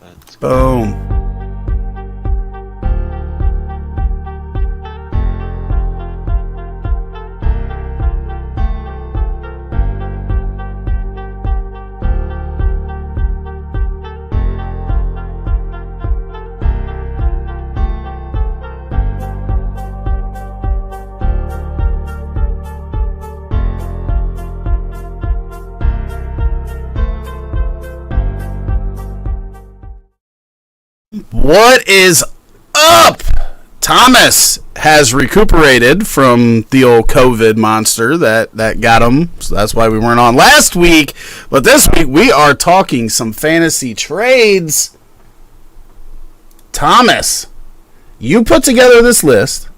Let's go. Boom. What is up? Thomas has recuperated from the old COVID monster that got him. So that's why we weren't on last week. But this week we are talking some fantasy trades. Thomas, you put together this list.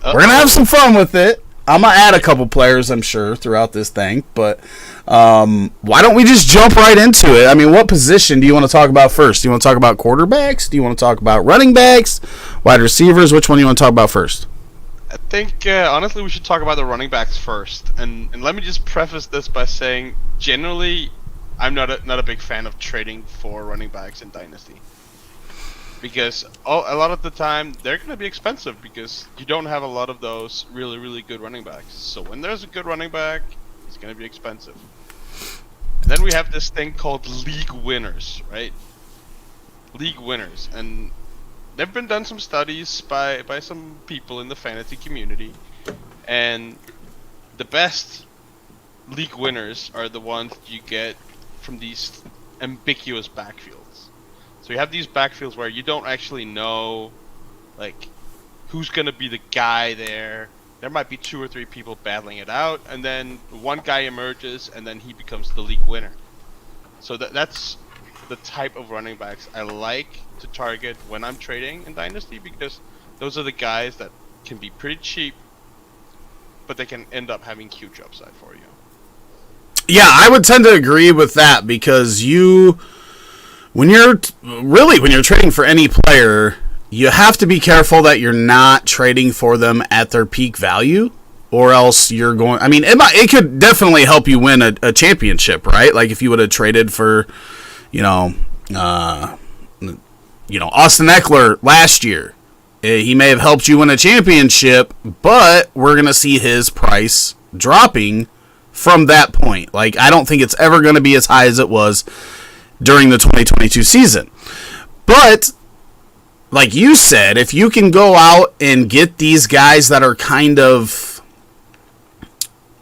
We're going to have some fun with it. I'm going to add a couple players, I'm sure, throughout this thing. But why don't we just jump right into it? I mean, what position do you want to talk about first? Do you want to talk about quarterbacks? Do you want to talk about running backs, wide receivers? Which one do you want to talk about first? I think, honestly, we should talk about the running backs first. And let me just preface this by saying, generally, I'm not a big fan of trading for running backs in Dynasty. Because a lot of the time, they're going to be expensive because you don't have a lot of those really, really good running backs. So when there's a good running back, it's going to be expensive. And then we have this thing called league winners, right? League winners. And there have been done some studies by some people in the fantasy community. And the best league winners are the ones you get from these ambiguous backfields. So you have these backfields where you don't actually know, like, who's going to be the guy there. There might be 2 or 3 people battling it out, and then one guy emerges, and then he becomes the league winner. So that's the type of running backs I like to target when I'm trading in Dynasty, because those are the guys that can be pretty cheap, but they can end up having huge upside for you. Yeah, I would tend to agree with that because when you're trading for any player, you have to be careful that you're not trading for them at their peak value, or else you're going. I mean, it could definitely help you win a championship, right? Like if you would have traded for, Austin Eckler last year, he may have helped you win a championship, but we're gonna see his price dropping from that point. Like I don't think it's ever going to be as high as it was during the 2022 season. But like you said, if you can go out and get these guys that are kind of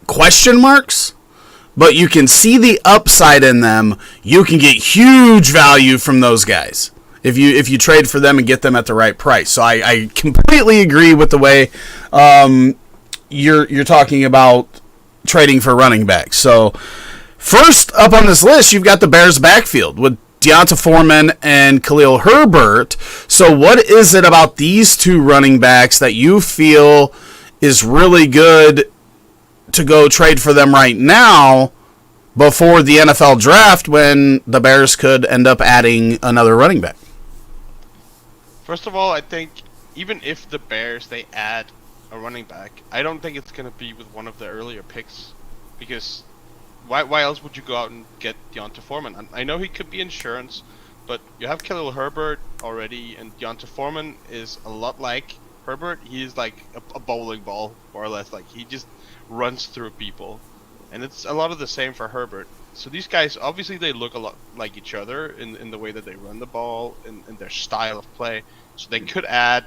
question marks, but you can see the upside in them, you can get huge value from those guys if you trade for them and get them at the right price. So I completely agree with the way you're talking about trading for running backs. So first up on this list, you've got the Bears backfield with Foreman and Khalil Herbert. So what is it about these two running backs that you feel is really good to go trade for them right now before the NFL draft when the Bears could end up adding another running back? First of all, I think even if the Bears, they add a running back, I don't think it's going to be with one of the earlier picks, because why else would you go out and get Foreman? I know he could be insurance, but you have Khalil Herbert already, and Foreman is a lot like Herbert. He's like a bowling ball, more or less. Like he just runs through people, and it's a lot of the same for Herbert. So these guys, obviously they look a lot like each other in the way that they run the ball and their style of play. So they could add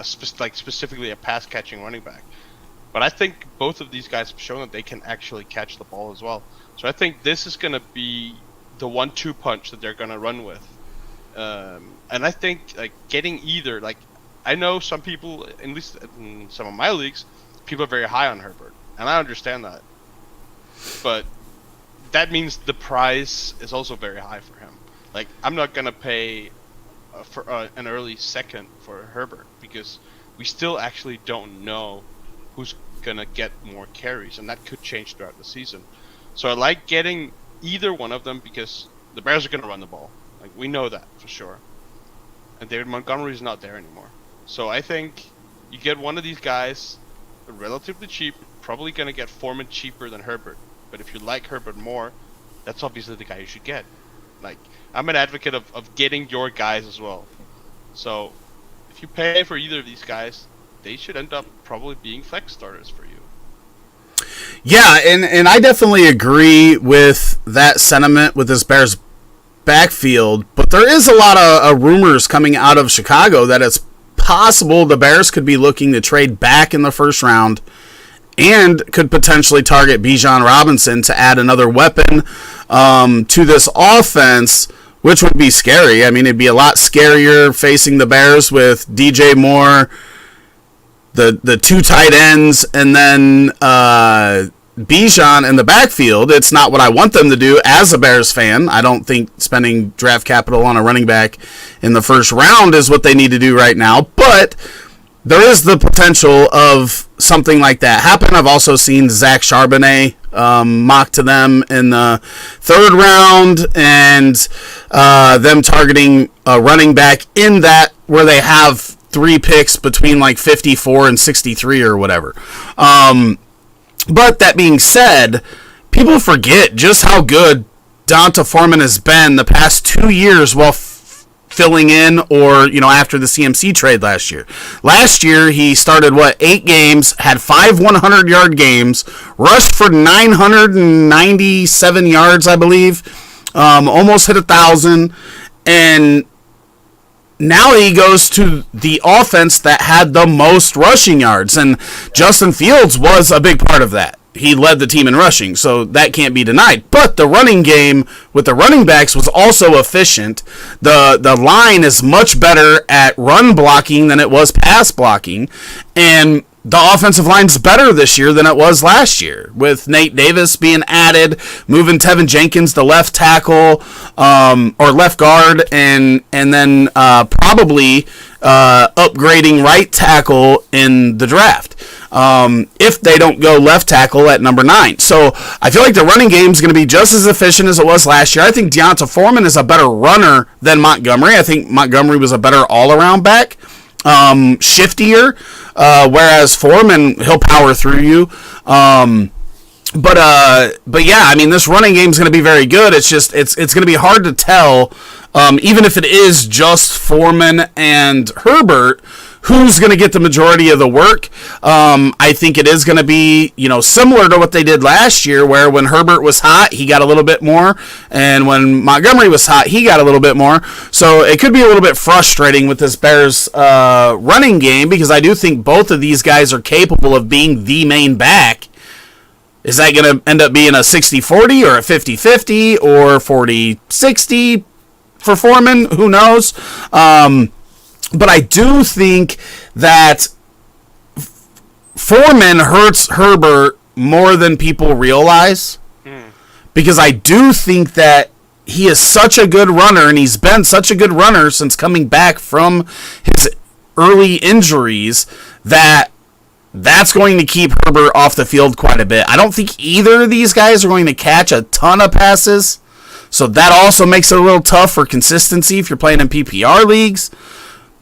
specifically a pass-catching running back. But I think both of these guys have shown that they can actually catch the ball as well. So I think this is going to be the 1-2 punch that they're going to run with. And I think like getting either, like I know some people, at least in some of my leagues, people are very high on Herbert, and I understand that. But that means the price is also very high for him. Like I'm not going to pay for an early second for Herbert, because we still actually don't know who's gonna get more carries, and that could change throughout the season. So I like getting either one of them because the Bears are gonna run the ball. Like we know that for sure. And David Montgomery's not there anymore. So I think you get one of these guys relatively cheap, probably gonna get Foreman cheaper than Herbert. But if you like Herbert more, that's obviously the guy you should get. Like, I'm an advocate of getting your guys as well. So, if you pay for either of these guys, they should end up probably being flex starters for you. Yeah, and I definitely agree with that sentiment with this Bears backfield, but there is a lot of rumors coming out of Chicago that it's possible the Bears could be looking to trade back in the first round and could potentially target Bijan Robinson to add another weapon to this offense, which would be scary. I mean, it'd be a lot scarier facing the Bears with DJ Moore, the two tight ends, and then Bijan in the backfield. It's not what I want them to do as a Bears fan. I don't think spending draft capital on a running back in the first round is what they need to do right now, but there is the potential of something like that happen. I've also seen Zach Charbonnet mocked to them in the third round, and them targeting a running back in that where they have 3 picks between like 54 and 63 or whatever. But that being said, people forget just how good D'Onta Foreman has been the past 2 years while filling in, or after the CMC trade last year. Last year he started 8 games, had 5 100-yard games, rushed for 997 yards, I believe, almost hit 1,000, and now he goes to the offense that had the most rushing yards, and Justin Fields was a big part of that. He led the team in rushing, so that can't be denied. But the running game with the running backs was also efficient. The line is much better at run blocking than it was pass blocking, and the offensive line's better this year than it was last year, with Nate Davis being added, moving Tevin Jenkins to left tackle or left guard, and then probably upgrading right tackle in the draft if they don't go left tackle at number 9. So I feel like the running game is going to be just as efficient as it was last year. I think D'Onta Foreman is a better runner than Montgomery. I think Montgomery was a better all-around back. Shiftier, whereas Foreman, he'll power through you. But yeah, I mean, this running game is going to be very good. It's just it's going to be hard to tell, even if it is just Foreman and Herbert, who's going to get the majority of the work. I think it is going to be, similar to what they did last year, where when Herbert was hot, he got a little bit more, and when Montgomery was hot, he got a little bit more. So it could be a little bit frustrating with this Bears running game, because I do think both of these guys are capable of being the main back. Is that going to end up being a 60-40 or a 50-50 or 40-60 for Foreman? Who knows? But I do think that Foreman hurts Herbert more than people realize, because I do think that he is such a good runner, and he's been such a good runner since coming back from his early injuries, that's going to keep Herbert off the field quite a bit. I don't think either of these guys are going to catch a ton of passes, so that also makes it a little tough for consistency if you're playing in PPR leagues.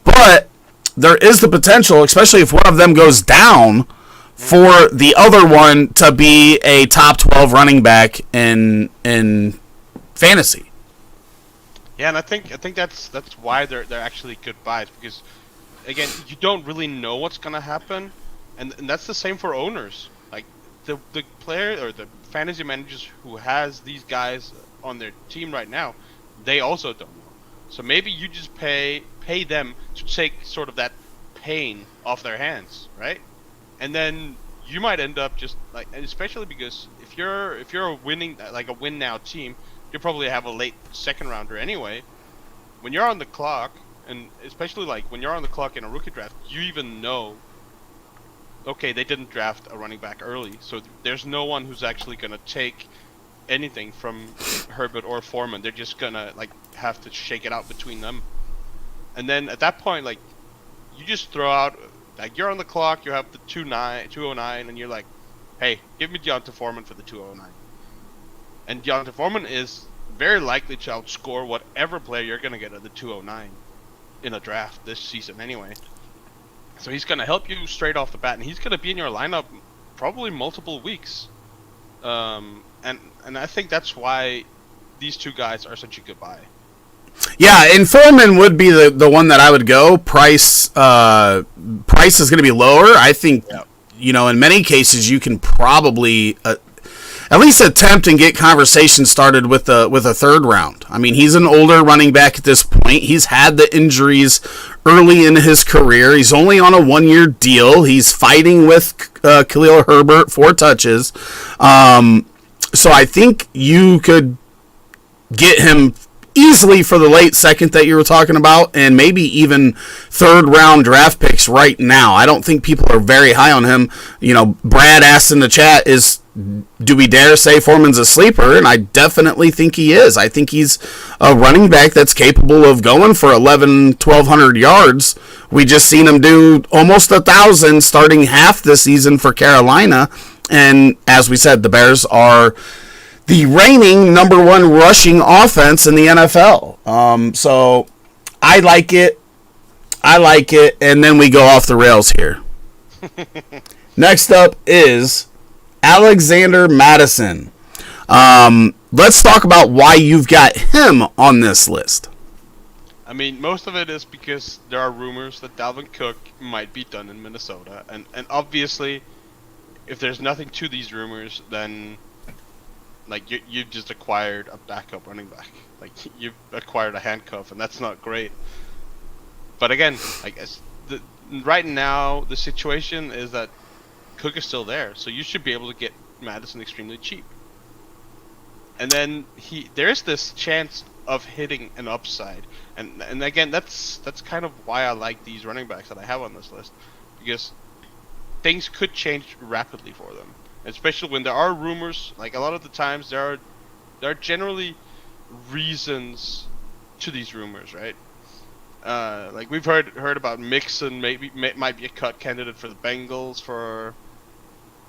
But there is the potential, especially if one of them goes down, for the other one to be a top 12 running back in fantasy. Yeah, and I think that's why they're actually good buys, because again, you don't really know what's gonna happen, and that's the same for owners. Like the player or the fantasy managers who has these guys on their team right now, they also don't know. So maybe you just pay them to take sort of that pain off their hands, right? And then you might end up just like, and especially because if you're a winning, like a win now team, you probably have a late second rounder anyway. When you're on the clock, and especially like when you're on the clock in a rookie draft, you even know, okay, they didn't draft a running back early, so there's no one who's actually gonna take anything from Herbert or Foreman. They're just gonna like have to shake it out between them. And then at that point, like, you just throw out, like, you're on the clock, you have the 209, and you're like, hey, give me D'Onta Foreman for the 209. And D'Onta Foreman is very likely to outscore whatever player you're going to get at the 209 in a draft this season anyway. So he's going to help you straight off the bat, and he's going to be in your lineup probably multiple weeks. And I think that's why these two guys are such a good buy. Yeah, and Foreman would be the one that I would go. Price is going to be lower. I think, in many cases you can probably at least attempt and get conversation started with a third round. I mean, he's an older running back at this point. He's had the injuries early in his career. He's only on a 1-year deal. He's fighting with Khalil Herbert 4 touches. So I think you could get him easily for the late second that you were talking about, and maybe even third round draft picks right now. I don't think people are very high on him. Brad asked in the chat, do we dare say Foreman's a sleeper? And I definitely think he is. I think he's a running back that's capable of going for 1,200 yards. We just seen him do almost 1,000 starting half this season for Carolina. And as we said, the Bears are the reigning number 1 rushing offense in the NFL. So I like it. And then we go off the rails here. Next up is Alexander Mattison. Let's talk about why you've got him on this list. I mean, most of it is because there are rumors that Dalvin Cook might be done in Minnesota. And obviously, if there's nothing to these rumors, then you've just acquired a backup running back. You've acquired a handcuff, and that's not great. But again, I guess right now the situation is that Cook is still there, so you should be able to get Mattison extremely cheap. And then there is this chance of hitting an upside, and again, that's kind of why I like these running backs that I have on this list, because things could change rapidly for them. Especially when there are rumors, a lot of the times there are generally reasons to these rumors, right? We've heard about Mixon might be a cut candidate for the Bengals for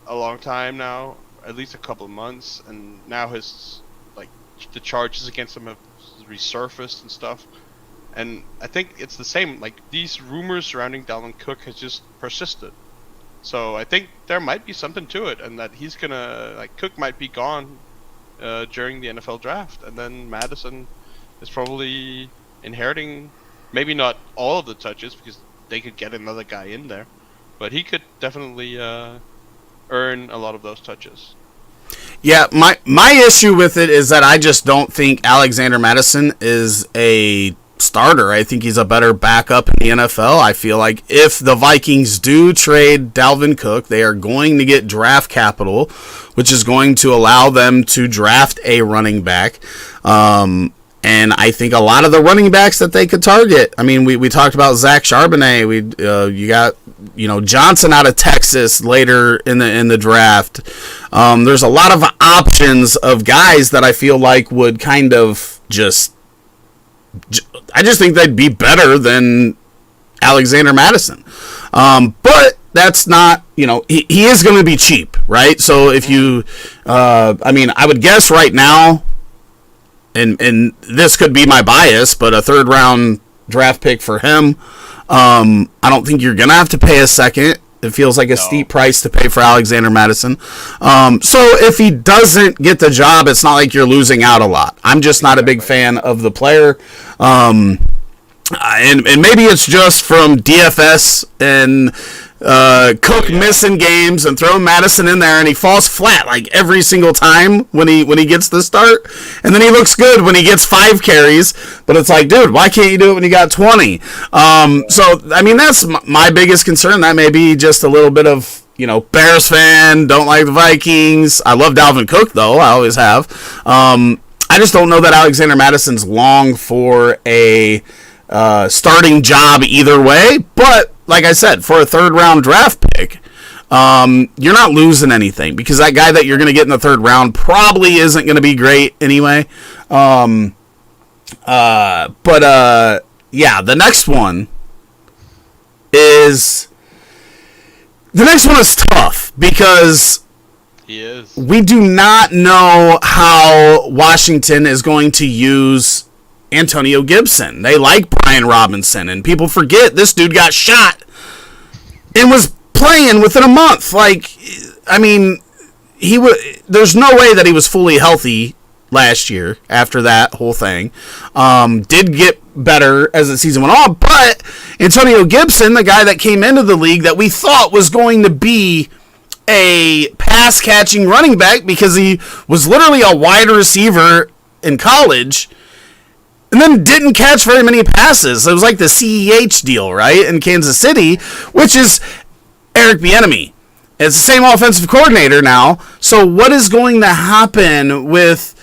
a long time now, at least a couple of months, and now the charges against him have resurfaced and stuff. And I think it's the same. These rumors surrounding Dalvin Cook has just persisted. So I think there might be something to it, and that he's gonna Cook might be gone during the NFL draft, and then Mattison is probably inheriting maybe not all of the touches because they could get another guy in there, but he could definitely earn a lot of those touches. Yeah, my issue with it is that I just don't think Alexander Mattison is a starter. I think he's a better backup in the NFL. I feel like if the Vikings do trade Dalvin Cook, they are going to get draft capital, which is going to allow them to draft a running back. And I think a lot of the running backs that they could target, I mean, we talked about Zach Charbonnet. You got Johnson out of Texas later in the draft. There's a lot of options of guys that I feel like would kind of I just think they'd be better than Alexander Mattison. But that's not, he is going to be cheap, right? So if you, I would guess right now, and this could be my bias, but a 3rd round draft pick for him, I don't think you're going to have to pay a second. It feels like a steep price to pay for Alexander Mattison. So if he doesn't get the job, it's not like you're losing out a lot. I'm just not a big fan of the player. And maybe it's just from DFS and Cook missing games and throwing Mattison in there, and he falls flat every single time when he gets the start, and then he looks good when he gets 5 carries. But it's dude, why can't you do it when you got 20? So I mean, that's my biggest concern. That may be just a little bit of Bears fan, don't like the Vikings. I love Dalvin Cook though, I always have. I just don't know that Alexander Mattison's long for a starting job either way, but like I said, for a 3rd round draft pick, you're not losing anything because that guy that you're going to get in the 3rd round probably isn't going to be great anyway. Yeah, the next one is tough because we do not know how Washington is going to use Antonio Gibson. They like Brian Robinson, and people forget this dude got shot and was playing within a month. There's no way that he was fully healthy last year after that whole thing. Did get better as the season went on, but Antonio Gibson, the guy that came into the league that we thought was going to be a pass-catching running back because he was literally a wide receiver in college, and then didn't catch very many passes. It was like the CEH deal, right, in Kansas City, which is Eric Bieniemy. It's the same offensive coordinator now. So what is going to happen with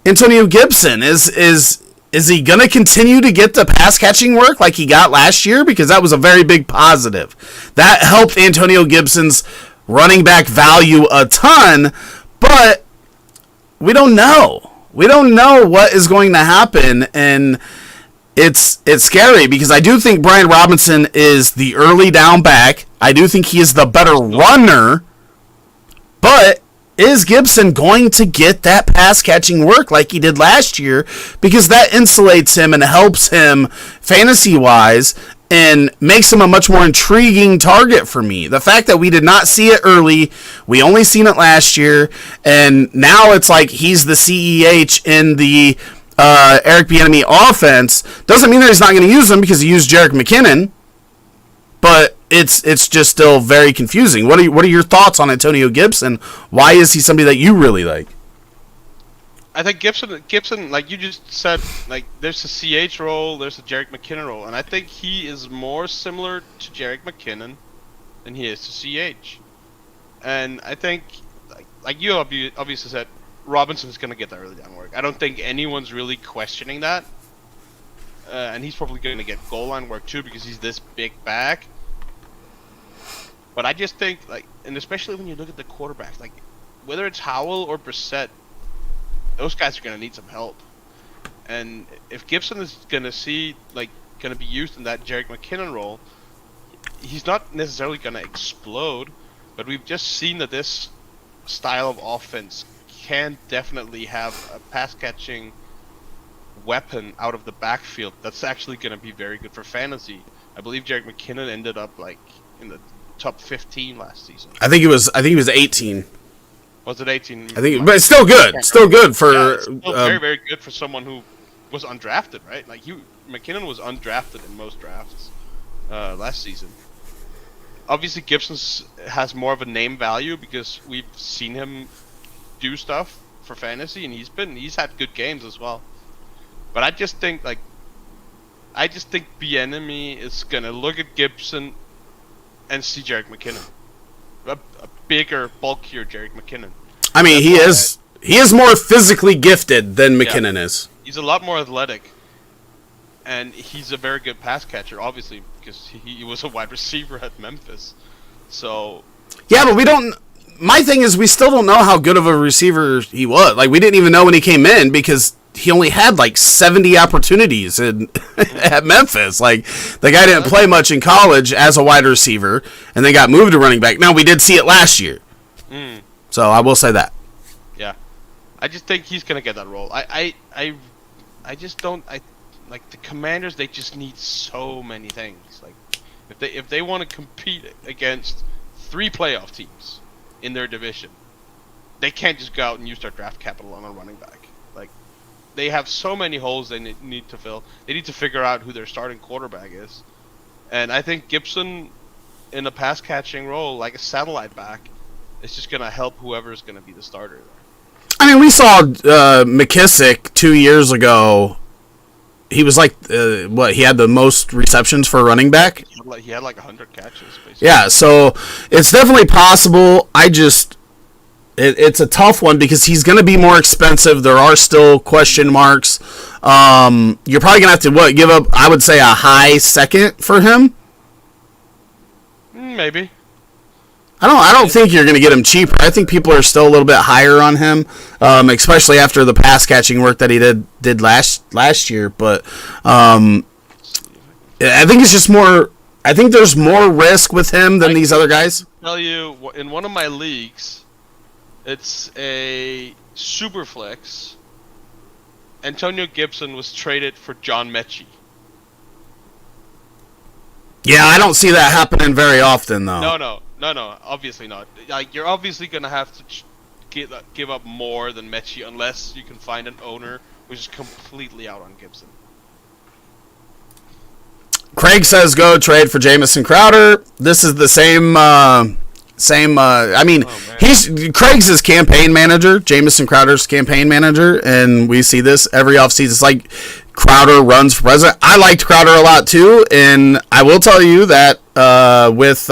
Antonio Gibson? Is he going to continue to get the pass-catching work like he got last year? Because that was a very big positive. That helped Antonio Gibson's running back value a ton, but we don't know. We don't know what is going to happen, and it's scary because I do think Brian Robinson is the early down back. I do think he is the better runner, but is Gibson going to get that pass-catching work like he did last year? Because that insulates him and helps him fantasy-wise and makes him a much more intriguing target for me. The fact that we did not see it early, we only seen it last year, and now it's like he's the CEH in the Eric Bieniemy offense, doesn't mean that he's not going to use him because he used Jerick McKinnon, but it's just still very confusing. What are your thoughts on Antonio Gibson? Why is he somebody that you really like? I think Gibson, like you just said, like there's a CH role, there's a Jerick McKinnon role, and I think he is more similar to Jerick McKinnon than he is to CH. And I think, like you obviously said, Robinson's going to get that early down work. I don't think anyone's really questioning that. And he's probably going to get goal line work too because he's this big back. But I just think, like, and especially when you look at the quarterbacks, like, whether it's Howell or Brissett, those guys are going to need some help. And if Gibson is going to be used in that Jerick McKinnon role, he's not necessarily going to explode, but we've just seen that this style of offense can definitely have a pass-catching weapon out of the backfield that's actually going to be very good for fantasy. I believe Jerick McKinnon ended up like in the top 15 last season. I think he was 18. Was it 18? I think, but it's still good. Still good for yeah, still very, very good for someone who was undrafted, right? Like McKinnon was undrafted in most drafts last season. Obviously, Gibson has more of a name value because we've seen him do stuff for fantasy, and he's had good games as well. But I just think Bieniemy is gonna look at Gibson and see Jerick McKinnon, a bigger, bulkier Jerick McKinnon. I mean, he is more physically gifted than McKinnon is. He's a lot more athletic, and he's a very good pass catcher, obviously, because he was a wide receiver at Memphis. So yeah, but we don't. My thing is, we still don't know how good of a receiver he was. Like, we didn't even know when he came in because he only had like 70 opportunities at Memphis. Like, the guy didn't play much in college as a wide receiver, and then got moved to running back. Now, we did see it last year. So I will say that. Yeah, I just think he's gonna get that role. I just don't. Like the Commanders, they just need so many things. Like, if they want to compete against 3 playoff teams in their division, they can't just go out and use their draft capital on a running back. Like, they have so many holes they need to fill. They need to figure out who their starting quarterback is. And I think Gibson in a pass catching role, like a satellite back, is just going to help whoever is going to be the starter there. I mean, we saw McKissick 2 years ago. He was like, he had the most receptions for a running back? He had like 100 catches, basically. Yeah, so it's definitely possible. It's a tough one because he's going to be more expensive. There are still question marks. You're probably going to have to, give up, I would say, a high second for him? Maybe. I don't think you're going to get him cheaper. I think people are still a little bit higher on him, especially after the pass catching work that he did last year. But I think it's just more. I think there's more risk with him than these other guys. I'll tell you, in one of my leagues, it's a super flex. Antonio Gibson was traded for John Mechie. Yeah, I don't see that happening very often, though. No, obviously not. Like, you're obviously gonna have to give up more than Mechie unless you can find an owner which is completely out on Gibson. Craig says go trade for Jameson Crowder. This is the same. Craig's his campaign manager, Jameson Crowder's campaign manager, and we see this every offseason. It's like Crowder runs for president. I liked Crowder a lot too, and I will tell you that with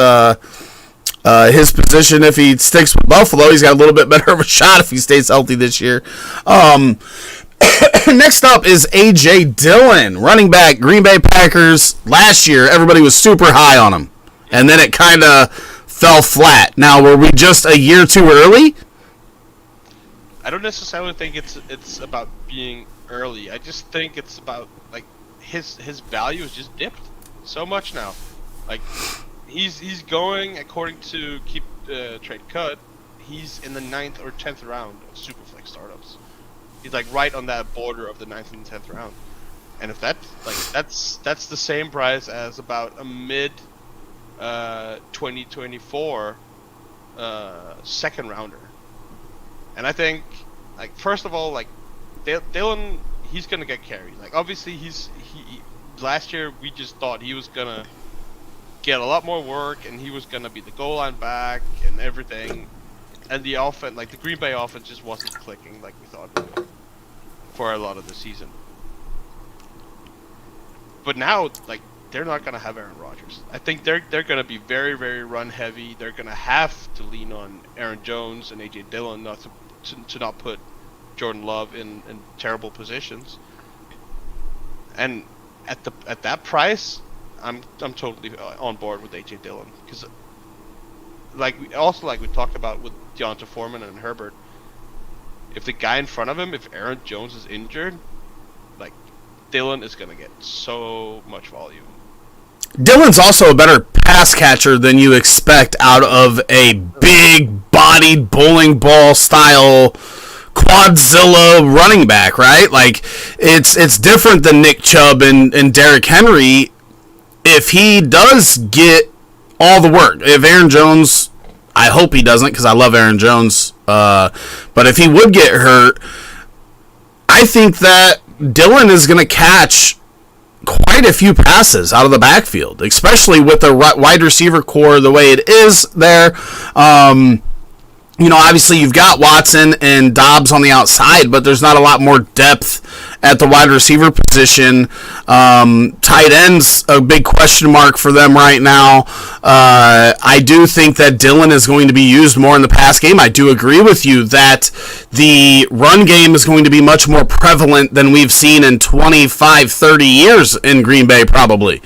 his position, if he sticks with Buffalo, he's got a little bit better of a shot if he stays healthy this year. Next up is A.J. Dillon, running back, Green Bay Packers. Last year, everybody was super high on him, and then it kind of fell flat. Now, were we just a year too early? I don't necessarily think it's about being early. I just think it's about like his value has just dipped so much now. Like he's going according to keep trade cut. He's in the 9th or 10th round of Superflex startups. He's like right on that border of the 9th and 10th round. And if that's the same price as about a mid 2024 second rounder. And I think, like, first of all, like Dillon, he's gonna get carried. Like, obviously he last year we just thought he was gonna get a lot more work and he was gonna be the goal line back and everything. And the offense, like the Green Bay offense, just wasn't clicking like we thought it would for a lot of the season. But now, like, they're not gonna have Aaron Rodgers. I think they're gonna be very, very run heavy. They're gonna have to lean on Aaron Jones and A.J. Dillon not to not put Jordan Love in terrible positions. And at that price, I'm totally on board with A.J. Dillon, because like we talked about with Deonta Foreman and Herbert, if the guy in front of him, if Aaron Jones is injured, like Dillon is gonna get so much volume. Dillon's also a better pass catcher than you expect out of a big-bodied bowling ball style quadzilla running back, right? Like it's different than Nick Chubb and Derrick Henry. If he does get all the work, if Aaron Jones, I hope he doesn't because I love Aaron Jones, but if he would get hurt, I think that Dillon is going to catch quite a few passes out of the backfield, especially with the wide receiver core the way it is there. Obviously you've got Watson and Dobbs on the outside, but there's not a lot more depth at the wide receiver position. Tight ends, a big question mark for them right now. I do think that Dillon is going to be used more in the pass game. I do agree with you that the run game is going to be much more prevalent than we've seen in 25, 30 years in Green Bay probably.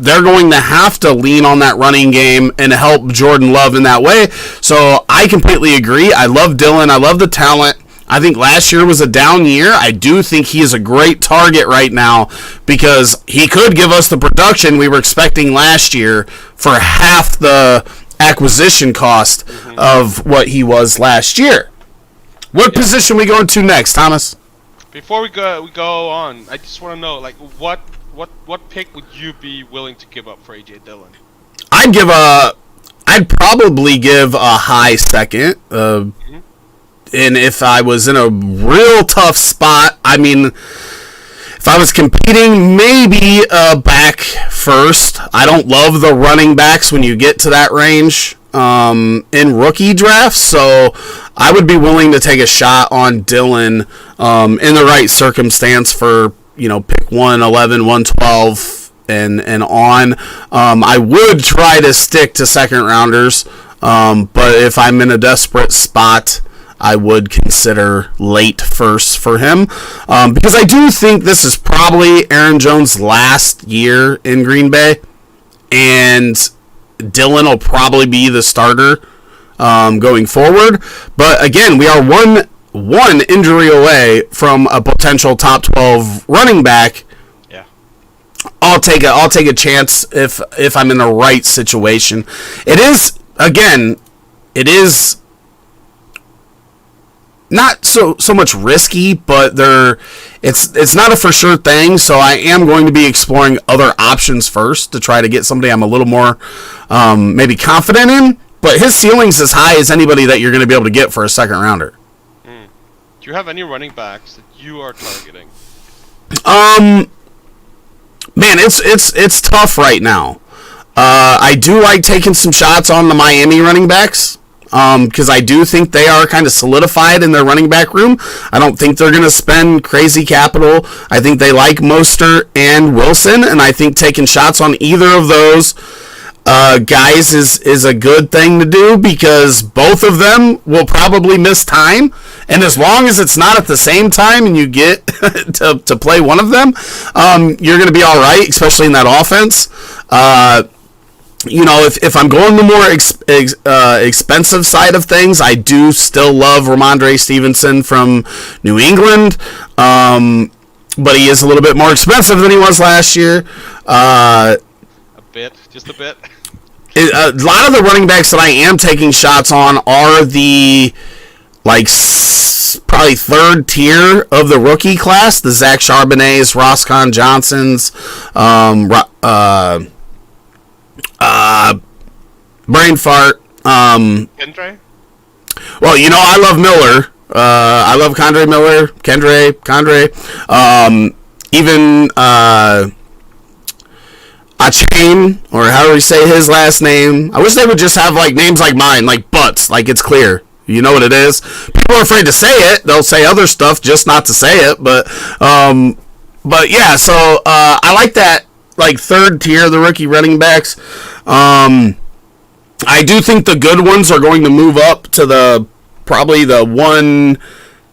They're going to have to lean on that running game and help Jordan Love in that way. So I completely agree. I love Dillon. I love the talent. I think last year was a down year. I do think he is a great target right now because he could give us the production we were expecting last year for half the acquisition cost of what he was last year. What position we going to next, Thomas? Before we go on, I just want to know, like, what pick would you be willing to give up for A.J. Dillon? I'd probably give a high second. And if I was in a real tough spot, I mean, if I was competing, maybe back first. I don't love the running backs when you get to that range in rookie drafts, so I would be willing to take a shot on Dillon in the right circumstance for, pick 111, 112, and on. I would try to stick to second rounders, but if I'm in a desperate spot, I would consider late first for him, because I do think this is probably Aaron Jones' last year in Green Bay, and Dillon will probably be the starter going forward. But again, we are one injury away from a potential top 12 running back. Yeah, I'll take a chance if I'm in the right situation. It is not so much risky, but it's not a for sure thing. So I am going to be exploring other options first to try to get somebody I'm a little more maybe confident in. but his ceiling's as high as anybody that you're going to be able to get for a second rounder. Do you have any running backs that you are targeting? Man, it's tough right now. I do like taking some shots on the Miami running backs because I do think they are kind of solidified in their running back room. I don't think they're going to spend crazy capital. I think they like Mostert and Wilson, and I think taking shots on either of those guys is a good thing to do because both of them will probably miss time, and as long as it's not at the same time and you get to play one of them, you're going to be all right, especially in that offense. If I'm going the more expensive side of things, I do still love Ramondre Stevenson from New England, but he is a little bit more expensive than he was last year. Just a bit. A lot of the running backs that I am taking shots on are the probably third tier of the rookie class, the Zach Charbonnets, Roscoe Johnsons, brain fart. Kendre? Well, I love Miller. I love Kendre Miller. Kendre. Even Achane, or however you say his last name. I wish they would just have names like mine, like Butts, like it's clear. You know what it is. People are afraid to say it. They'll say other stuff just not to say it. But yeah. So I like that third tier, the rookie running backs. I do think the good ones are going to move up to probably the 1,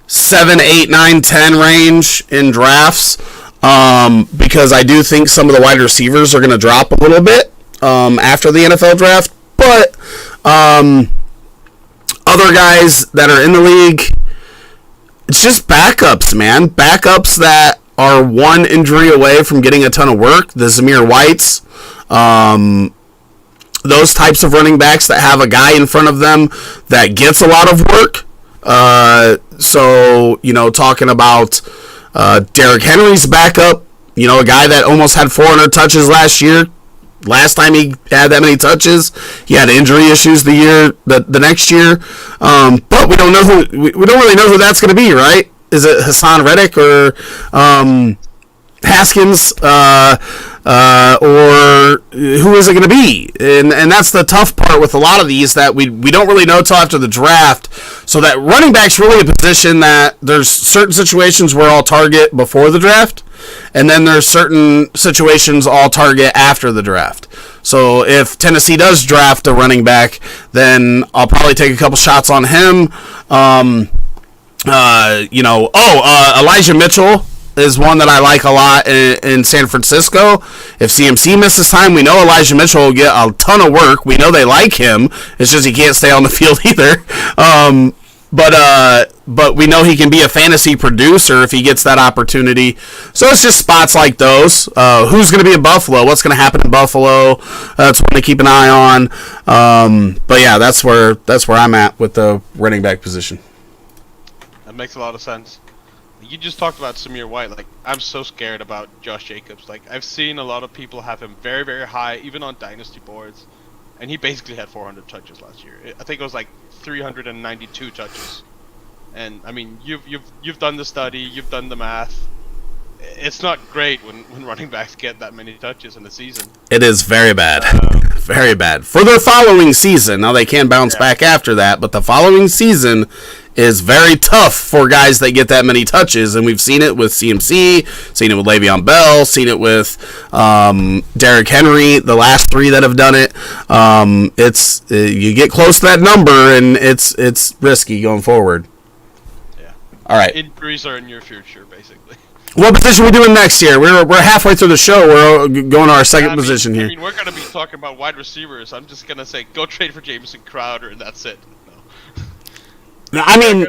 7, 8, 9, 10 range in drafts. Because I do think some of the wide receivers are going to drop a little bit after the NFL draft. But other guys that are in the league, it's just backups, man. Backups that are one injury away from getting a ton of work. The Zamir Whites, those types of running backs that have a guy in front of them that gets a lot of work. Talking about Derrick Henry's backup, a guy that almost had 400 touches last year. Last time he had that many touches, he had injury issues the next year. But we don't really know who that's going to be, right? Is it Hassan Reddick or Haskins, or who is it going to be? And that's the tough part with a lot of these, that we don't really know till after the draft. So that running back's really a position that there's certain situations where I'll target before the draft, and then there's certain situations I'll target after the draft. So if Tennessee does draft a running back, then I'll probably take a couple shots on him. Elijah Mitchell is one that I like a lot in San Francisco. If CMC misses time, we know Elijah Mitchell will get a ton of work. We know they like him. It's just he can't stay on the field either. But we know he can be a fantasy producer if he gets that opportunity. So it's just spots like those. Who's going to be in Buffalo? What's going to happen in Buffalo? That's one to keep an eye on. But yeah, that's where I'm at with the running back position. That makes a lot of sense. You just talked about Zamir White. I'm so scared about Josh Jacobs. I've seen a lot of people have him very, very high, even on Dynasty boards, and he basically had 400 touches last year. I think it was 392 touches. And I mean, you've done the study, you've done the math. It's not great when running backs get that many touches in a season. It is very bad. Very bad. For the following season, now they can bounce back after that, but the following season is very tough for guys that get that many touches, and we've seen it with CMC, seen it with Le'Veon Bell, seen it with Derrick Henry, the last three that have done it. You get close to that number, and it's risky going forward. Yeah. All right. Injuries are in your future, basically. What position are we doing next year? We're halfway through the show. We're going to our second position here. I mean, we're going to be talking about wide receivers. I'm just going to say, go trade for Jameson Crowder, and that's it. No. I mean,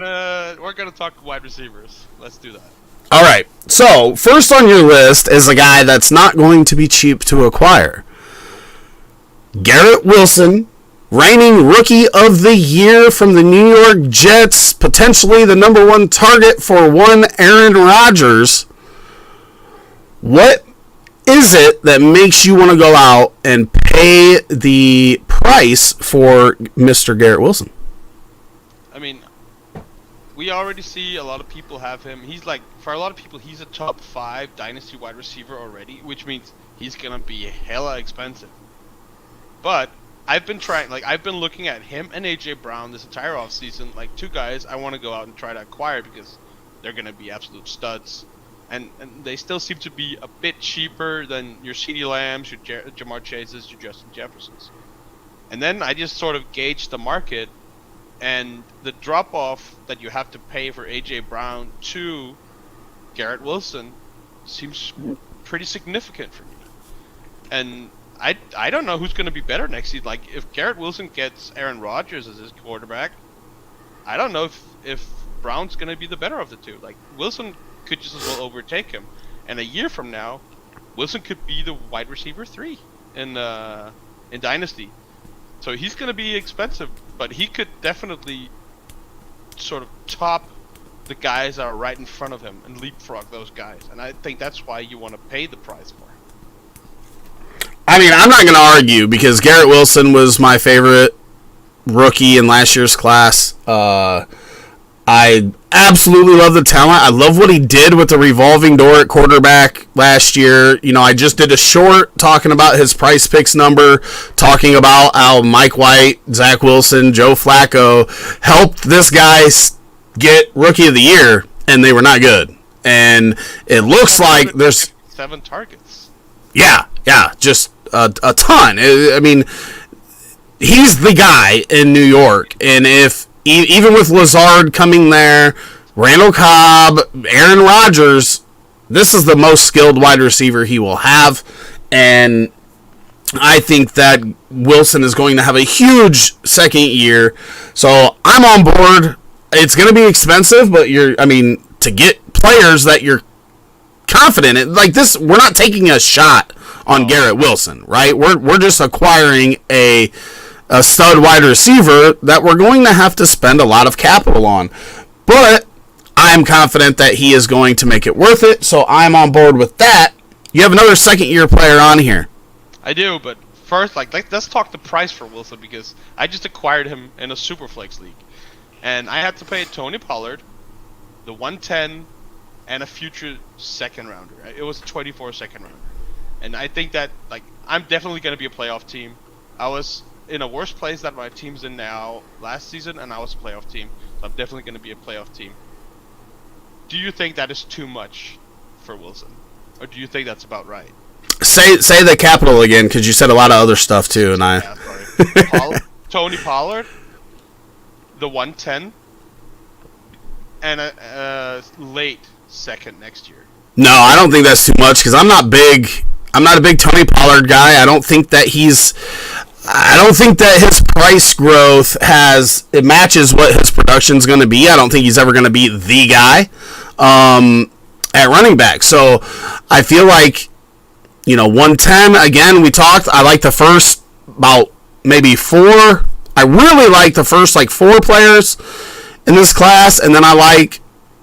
we're going to talk wide receivers. Let's do that. All right. So, first on your list is a guy that's not going to be cheap to acquire. Garrett Wilson, reigning Rookie of the Year from the New York Jets, potentially the number one target for one Aaron Rodgers. What is it that makes you want to go out and pay the price for Mr. Garrett Wilson? I mean, we already see a lot of people have him. He's like, for a lot of people, he's a top 5 Dynasty wide receiver already, which means he's going to be hella expensive. But I've been looking at him and AJ Brown this entire offseason, like 2 guys I want to go out and try to acquire because they're going to be absolute studs. And they still seem to be a bit cheaper than your CeeDee Lambs, your Jamar Chases, your Justin Jeffersons. And then I just sort of gauged the market, and the drop-off that you have to pay for AJ Brown to Garrett Wilson seems pretty significant for me. And I don't know who's going to be better next season. Like, if Garrett Wilson gets Aaron Rodgers as his quarterback, I don't know if Brown's going to be the better of the two. Like, Wilson could just as well overtake him. And a year from now, Wilson could be the wide receiver 3 in Dynasty. So he's going to be expensive, but he could definitely sort of top the guys that are right in front of him and leapfrog those guys. And I think that's why you want to pay the price for him. I mean, I'm not going to argue because Garrett Wilson was my favorite rookie in last year's class. I absolutely love the talent. I love what he did with the revolving door at quarterback last year. You know, I just did a short talking about his price picks number, talking about how Mike White, Zach Wilson, Joe Flacco helped this guy get Rookie of the Year, and they were not good. And it looks like there's 7 targets. Yeah, just a ton. I mean, he's the guy in New York, and if even with Lazard coming there, Randall Cobb, Aaron Rodgers, this is the most skilled wide receiver he will have, and I think that Wilson is going to have a huge second year. So I'm on board. It's going to be expensive, but to get players that you're confident in, like this, we're not taking a shot on Garrett Wilson, right? We're just acquiring a stud wide receiver that we're going to have to spend a lot of capital on. But I'm confident that he is going to make it worth it, so I'm on board with that. You have another second-year player on here. I do, but first, let's talk the price for Wilson, because I just acquired him in a Superflex league. And I had to pay Tony Pollard, the 110, and a future second-rounder. It was a 24 second-rounder. And I think that, I'm definitely going to be a playoff team. I was in a worse place than my team's in now last season, and I was a playoff team. So I'm definitely going to be a playoff team. Do you think that is too much for Wilson? Or do you think that's about right? Say the capital again, because you said a lot of other stuff, too, and Yeah, sorry. Tony Pollard, the 110, and a late second next year. No, I don't think that's too much, because I'm not a big Tony Pollard guy. I don't think that his price growth matches what his production's going to be. I don't think he's ever going to be the guy at running back. So I feel like, 110, again, we talked. I like the first about maybe 4. I really like the first 4 players in this class, and then I like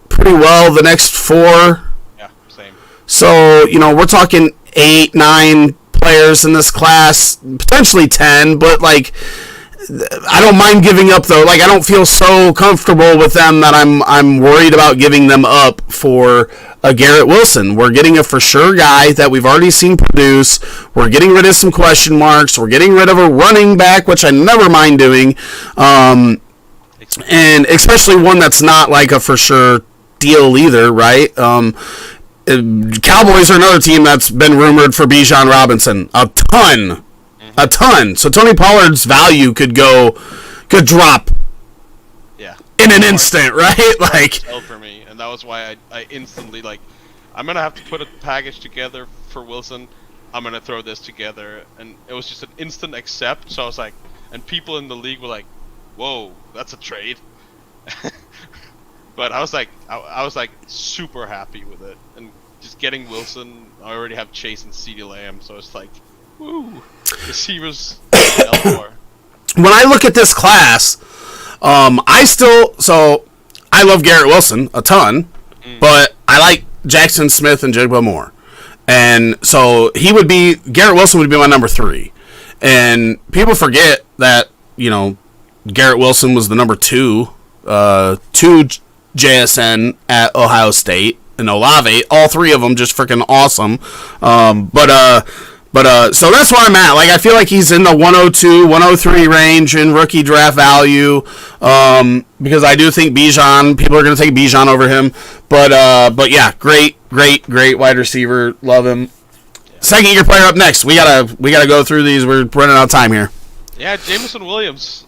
pretty well the next 4. Yeah, same. So, we're talking 8, 9 players in this class, potentially 10, but I don't mind giving up though. I don't feel so comfortable with them that I'm worried about giving them up for a Garrett Wilson. We're getting a for sure guy that we've already seen produce. We're getting rid of some question marks. We're getting rid of a running back, which I never mind doing, and especially one that's not a for sure deal either, right? Cowboys are another team that's been rumored for Bijan Robinson a ton. So Tony Pollard's value could drop in an instant, right? For me, and that was why I instantly I'm gonna have to put a package together for Wilson. I'm gonna throw this together, and it was just an instant accept. So I was and people in the league were "Whoa, that's a trade." But I was super happy with it, and just getting Wilson. I already have Chase and CeeDee Lamb, so it's woo, receivers. When I look at this class, I love Garrett Wilson a ton, but I like Jackson Smith and Jigba more, and so Garrett Wilson would be my number 3. And people forget that, Garrett Wilson was the number 2 JSN at Ohio State, and Olave, all 3 of them just freaking awesome. So that's where I'm at. Like, I feel like he's in the 102, 103 range in rookie draft value, because I do think Bijan, people are going to take Bijan over him. But yeah, great wide receiver. Love him. Second year player up next. We gotta go through these. We're running out of time here. Yeah, Jameson Williams.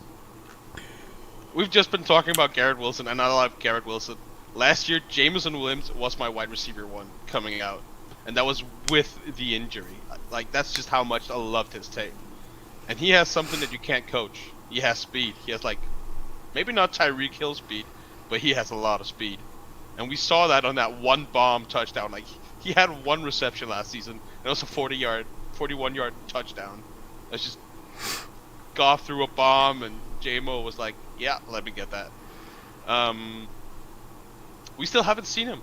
We've just been talking about Garrett Wilson, and I love Garrett Wilson. Last year, Jameson Williams was my wide receiver 1 coming out, and that was with the injury. Like, that's just how much I loved his tape. And he has something that you can't coach. He has speed. He has, like, maybe not Tyreek Hill speed, but he has a lot of speed. And we saw that on that one bomb touchdown. Like, he had 1 reception last season, and it was a 41-yard touchdown. It's just Goff threw a bomb, and J-Mo was like, yeah, let me get that. We still haven't seen him.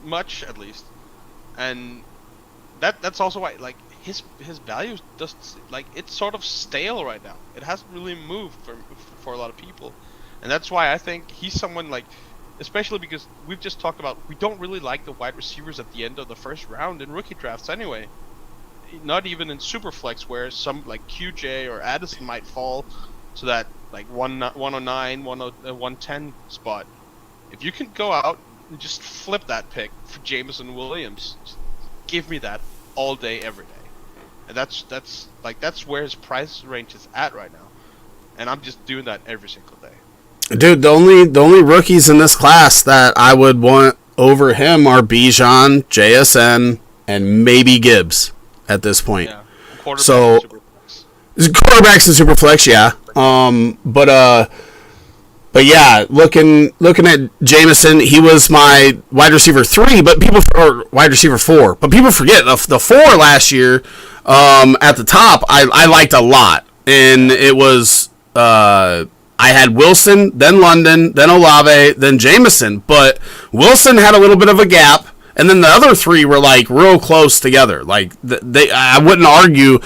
Much, at least. And that's also why, like, his value just, like, it's sort of stale right now. It hasn't really moved for a lot of people. And that's why I think he's someone, like, especially because we've just talked about, we don't really like the wide receivers at the end of the first round in rookie drafts anyway. Not even in Superflex, where some, like, QJ or Addison might fall to that, like, 109, 110 spot. If you can go out and just flip that pick for Jameson Williams, just give me that all day, every day. And that's where his price range is at right now. And I'm just doing that every single day. Dude, the only rookies in this class that I would want over him are Bijan, JSN, and maybe Gibbs at this point. Yeah. Quarterbacks and Superflex, yeah. But yeah, looking at Jameson, he was my wide receiver 3, or wide receiver 4. But people forget the 4 last year at the top. I liked a lot, and it was I had Wilson, then London, then Olave, then Jameson. But Wilson had a little bit of a gap, and then the other 3 were like real close together. Like I wouldn't argue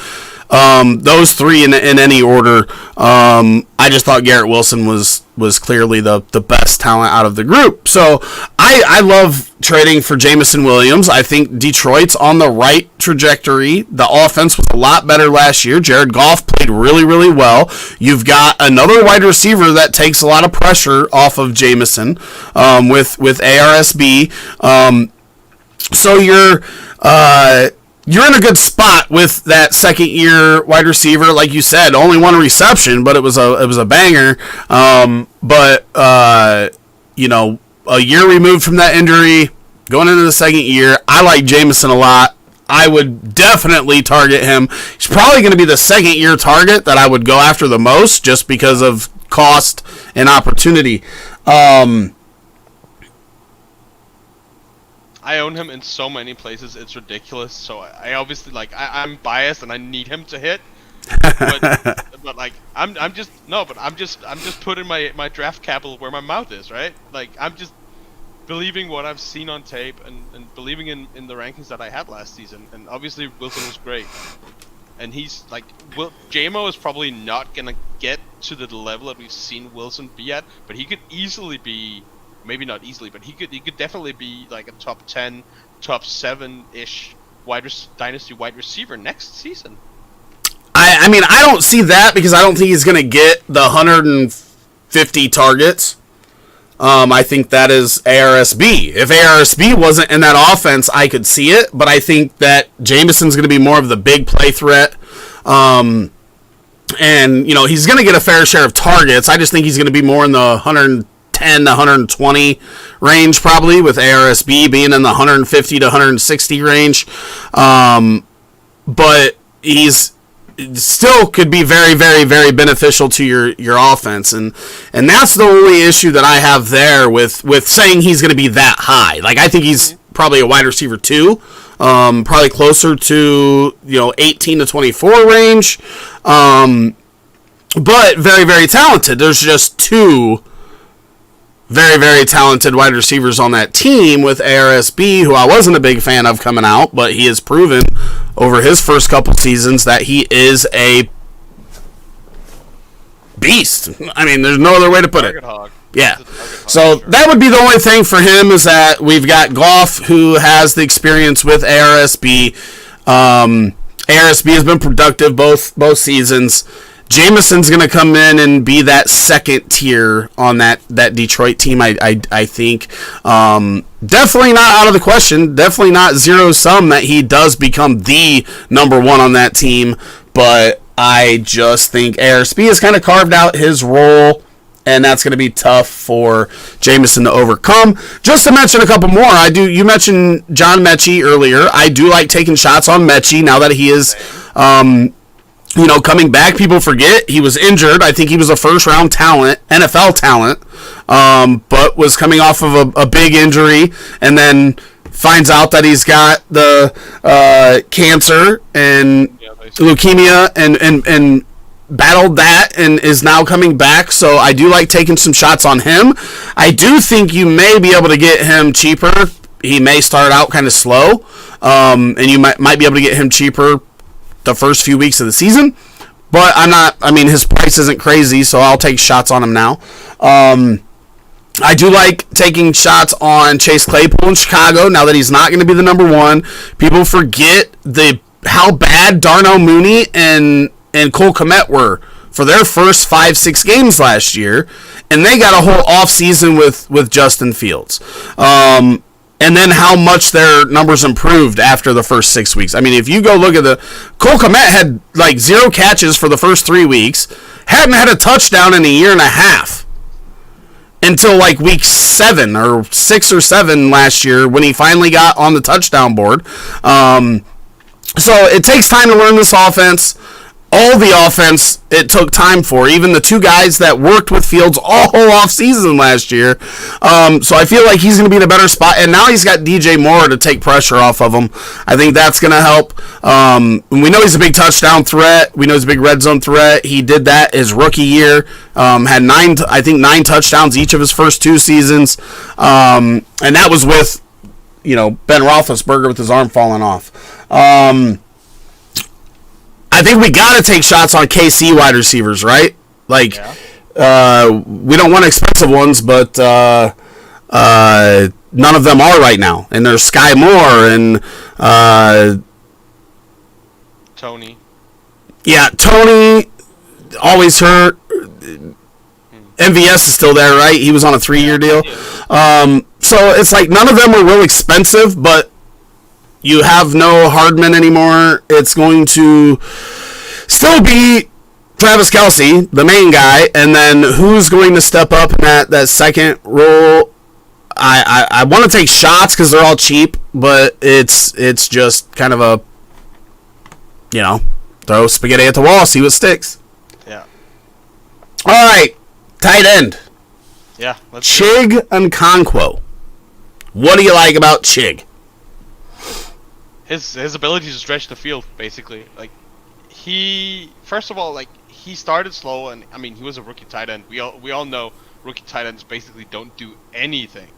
those 3 in any order. I just thought Garrett Wilson was clearly the best talent out of the group. So I love trading for Jameson Williams. I think Detroit's on the right trajectory. The offense was a lot better last year. Jared Goff played really, really well. You've got another wide receiver that takes a lot of pressure off of Jameson with ARSB. So you're in a good spot with that second year wide receiver, like you said. Only 1 reception, but it was a banger. A year removed from that injury, going into the second year, I like Jameson a lot. I would definitely target him. He's probably going to be the second year target that I would go after the most, just because of cost and opportunity. I own him in so many places, it's ridiculous. So I obviously, like, I'm biased and I need him to hit. But like, I'm just putting my draft capital where my mouth is, right? Like, I'm just believing what I've seen on tape and believing in the rankings that I had last season. And obviously Wilson was great. And he's like, J-Mo is probably not gonna get to the level that we've seen Wilson be at, but he could easily be, maybe not easily, but he could definitely be like a top 10, top 7-ish Dynasty wide receiver next season. I mean, I don't see that, because I don't think he's going to get the 150 targets. I think that is ARSB. If ARSB wasn't in that offense, I could see it, but I think that Jameson's going to be more of the big play threat. And, he's going to get a fair share of targets. I just think he's going to be more in the 110 to 120 range, probably, with ARSB being in the 150 to 160 range. But he's still could be very, very, very beneficial to your offense, and that's the only issue that I have there with saying he's going to be that high. Like, I think he's probably a wide receiver 2, probably closer to 18 to 24 range, but very, very talented. There's just 2 very, very talented wide receivers on that team with ARSB, who I wasn't a big fan of coming out, but he has proven over his first couple seasons that he is a beast. I mean, there's no other way to put it. Target hog. Yeah. He's a target hog, So sure. that would be the only thing for him is that we've got Goff, who has the experience with ARSB. ARSB has been productive both seasons. Jameson's going to come in and be that second tier on that Detroit team, I think. Definitely not out of the question. Definitely not zero-sum that he does become the number one on that team. But I just think ARSB has kind of carved out his role, and that's going to be tough for Jameson to overcome. Just to mention a couple more, you mentioned John Mechie earlier. I do like taking shots on Mechie now that he is coming back. People forget he was injured. I think he was a first-round talent, NFL talent, but was coming off of a big injury, and then finds out that he's got the cancer and leukemia, and battled that, and is now coming back. So I do like taking some shots on him. I do think you may be able to get him cheaper. He may start out kind of slow, and you might be able to get him cheaper the first few weeks of the season, but his price isn't crazy, so I'll take shots on him now. I do like taking shots on Chase Claypool in Chicago now that he's not going to be the number one. People forget how bad Darnell Mooney and Cole Kmet were for their first 5-6 games last year, and they got a whole offseason with Justin Fields. And then how much their numbers improved after the first 6 weeks. I mean, if you go look at Cole Kmet had like 0 catches for the first 3 weeks, hadn't had a touchdown in a year and a half until like week 7 or 6 or 7 last year when he finally got on the touchdown board. So it takes time to learn this offense. All the offense it took time for, even the 2 guys that worked with Fields all off season last year. So I feel like he's going to be in a better spot, and now he's got DJ Moore to take pressure off of him. I think that's going to help. We know he's a big touchdown threat. We know he's a big red zone threat. He did that his rookie year. Had 9 touchdowns each of his first 2 seasons, and that was with Ben Roethlisberger with his arm falling off. I think we got to take shots on KC wide receivers, right? Like, we don't want expensive ones, but none of them are right now. And there's Sky Moore and Tony. Yeah, Tony, always hurt. MVS is still there, right? He was on a 3-year deal. So it's like none of them are real expensive, but you have no Hardman anymore. It's going to still be Travis Kelce, the main guy, and then who's going to step up in that second role? I want to take shots because they're all cheap, but it's just kind of a, throw spaghetti at the wall, see what sticks. Yeah. All right, tight end. Yeah. Chig and Conquo. What do you like about Chig? His ability to stretch the field, basically. Like, he started slow, and I mean, he was a rookie tight end. We all know rookie tight ends basically don't do anything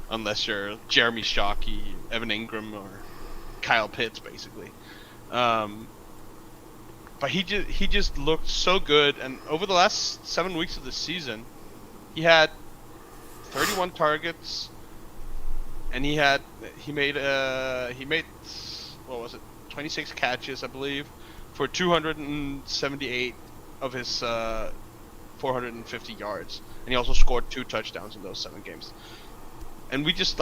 unless you're Jeremy Shockey, Evan Ingram, or Kyle Pitts, basically. But he just looked so good, and over the last 7 weeks of the season, he had 31 targets. And he made what was it, 26 catches, I believe, for 278 of his 450 yards, and he also scored 2 touchdowns in those 7 games. And we just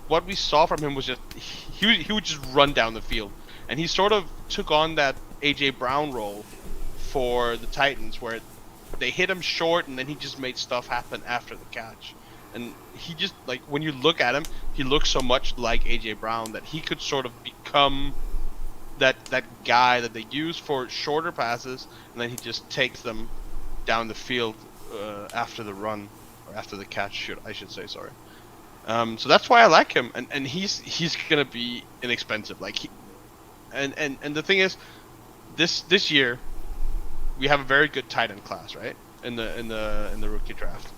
what we saw from him was just he would just run down the field, and he sort of took on that AJ Brown role for the Titans, where they hit him short, and then he just made stuff happen after the catch. And he just, when you look at him, he looks so much like AJ Brown that he could sort of become that guy that they use for shorter passes, and then he just takes them down the field after the run, or after the catch, I should say, sorry. So that's why I like him, and he's gonna be inexpensive. And the thing is, this year we have a very good tight end class, right? In the rookie draft.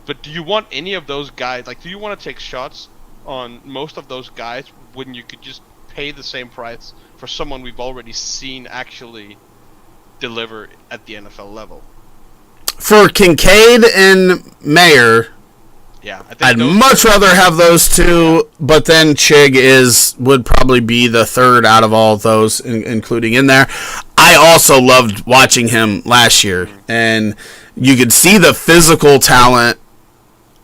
But do you want any of those guys? Do you want to take shots on most of those guys when you could just pay the same price for someone we've already seen actually deliver at the NFL level. For Kincaid and Mayer, Yeah, I think I'd much rather have those two, but then Chig would probably be the third out of all of those, including in there. I also loved watching him last year, and you could see the physical talent.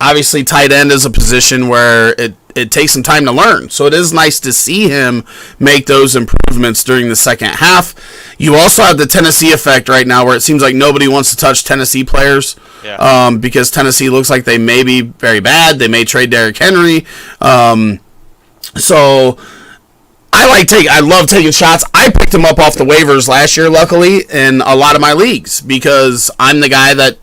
Obviously, tight end is a position where it takes some time to learn, so it is nice to see him make those improvements during the second half. You also have the Tennessee effect right now, where it seems like nobody wants to touch Tennessee players, because Tennessee looks like they may be very bad. They may trade Derrick Henry, so I love taking shots. I picked him up off the waivers last year, luckily, in a lot of my leagues, because I'm the guy that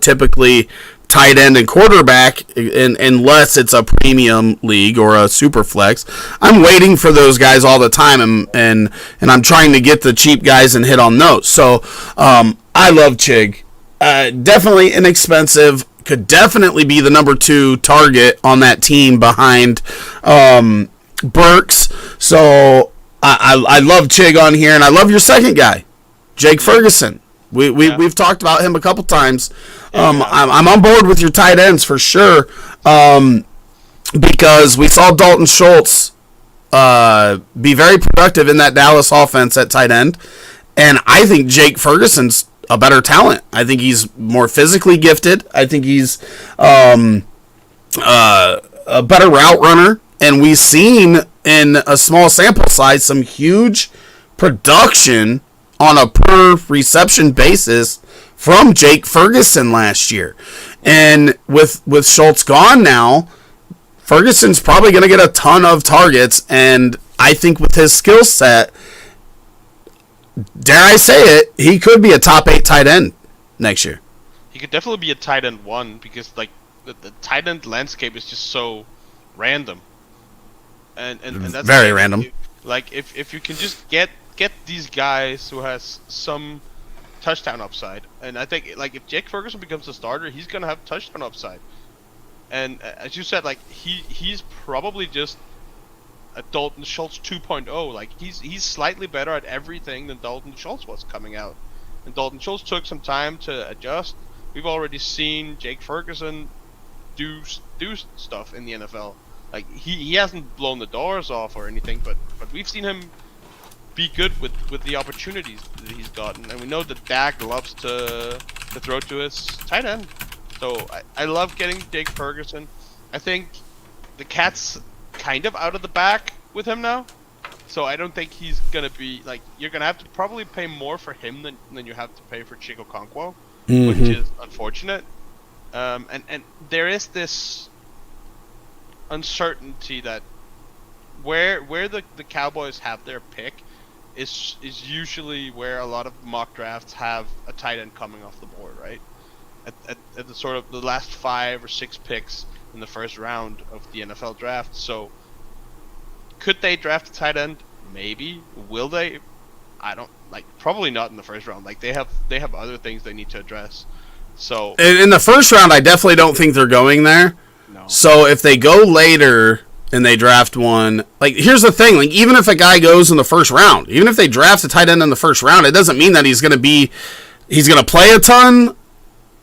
typically tight end and quarterback, unless it's a premium league or a super flex. I'm waiting for those guys all the time, and I'm trying to get the cheap guys and hit on those. So I love Chig. Definitely inexpensive. Could definitely be the number 2 target on that team behind Burks. So I love Chig on here, and I love your second guy, Jake Ferguson. We've talked about him a couple times. I'm on board with your tight ends for sure, because we saw Dalton Schultz be very productive in that Dallas offense at tight end, and I think Jake Ferguson's a better talent. I think he's more physically gifted. I think he's a better route runner, and we've seen in a small sample size some huge production on a per reception basis from Jake Ferguson last year. And with Schultz gone now, Ferguson's probably going to get a ton of targets, and I think with his skill set, dare I say it, he could be a top 8 tight end next year. He could definitely be a tight end 1, because like the tight end landscape is just so random. And that's very random. If you can just get these guys who has some touchdown upside, and I think like if Jake Ferguson becomes a starter, he's gonna have touchdown upside. And as you said, like he's probably just a Dalton Schultz 2.0. Like he's slightly better at everything than Dalton Schultz was coming out. And Dalton Schultz took some time to adjust. We've already seen Jake Ferguson do stuff in the NFL. Like he hasn't blown the doors off or anything, but we've seen him be good with the opportunities that he's gotten, and we know that Dak loves to throw to his tight end. So I love getting Jake Ferguson. I think the cat's kind of out of the bag with him now, so I don't think he's gonna be like, you're gonna have to probably pay more for him than you have to pay for Chico Okonkwo, which is unfortunate. And there is this uncertainty that where the Cowboys have their pick is usually where a lot of mock drafts have a tight end coming off the board, right? At the sort of the last 5 or 6 picks in the first round of the NFL draft. So could they draft a tight end? Maybe. Will they? I don't probably not in the first round. Like they have other things they need to address. So in the first round, I definitely don't think they're going there. No. So if they go later and they draft one, like here's the thing, like even if a guy goes in the first round, even if they draft a tight end in the first round, it doesn't mean that he's going to play a ton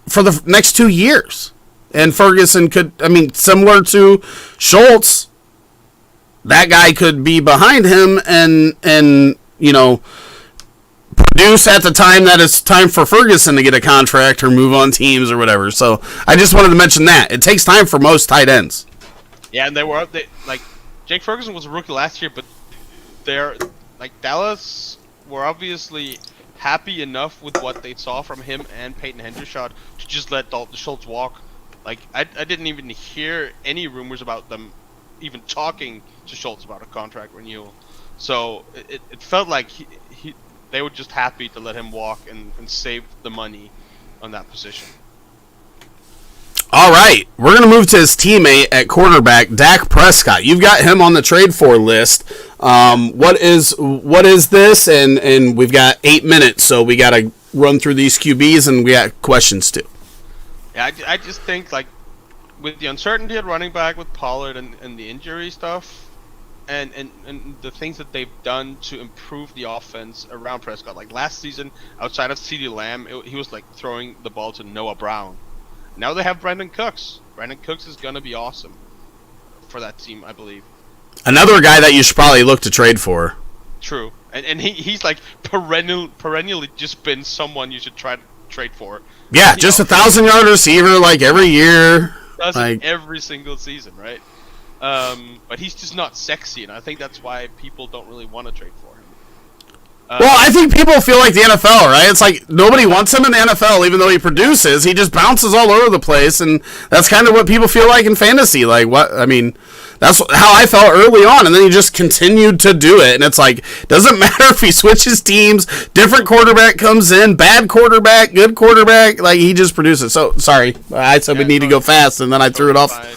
for the next 2 years. And Ferguson could, similar to Schultz, that guy could be behind him and produce at the time that it's time for Ferguson to get a contract or move on teams or whatever. So I just wanted to mention that. It takes time for most tight ends. Yeah, and Jake Ferguson was a rookie last year, but Dallas were obviously happy enough with what they saw from him and Peyton Hendershot to just let Dalton Schultz walk. Like I didn't even hear any rumors about them even talking to Schultz about a contract renewal. So it felt like they were just happy to let him walk and save the money on that position. All right, we're going to move to his teammate at quarterback, Dak Prescott. You've got him on the trade for list. What is this? And we've got 8 minutes, so we got to run through these QBs, and we got questions too. Yeah, I just think with the uncertainty at running back with Pollard and the injury stuff, and the things that they've done to improve the offense around Prescott. Like last season, outside of CeeDee Lamb, he was like throwing the ball to Noah Brown. Now they have Brandon Cooks. Brandon Cooks is gonna be awesome for that team, I believe. Another guy that you should probably look to trade for. True, and he's like perennially just been someone you should try to trade for. Yeah, just 1,000-yard receiver like every year. Does like, every single season, right? But he's just not sexy, and I think that's why people don't really want to trade for him. Well, I think people feel like the NFL, right? It's like nobody wants him in the NFL, even though he produces. He just bounces all over the place, and that's kind of what people feel like in fantasy. Like, what? I mean, that's how I felt early on, and then he just continued to do it. And it's like, doesn't matter if he switches teams, different quarterback comes in, bad quarterback, good quarterback, like he just produces. So, sorry, I said we need to go fast, and then I threw it off. Fine.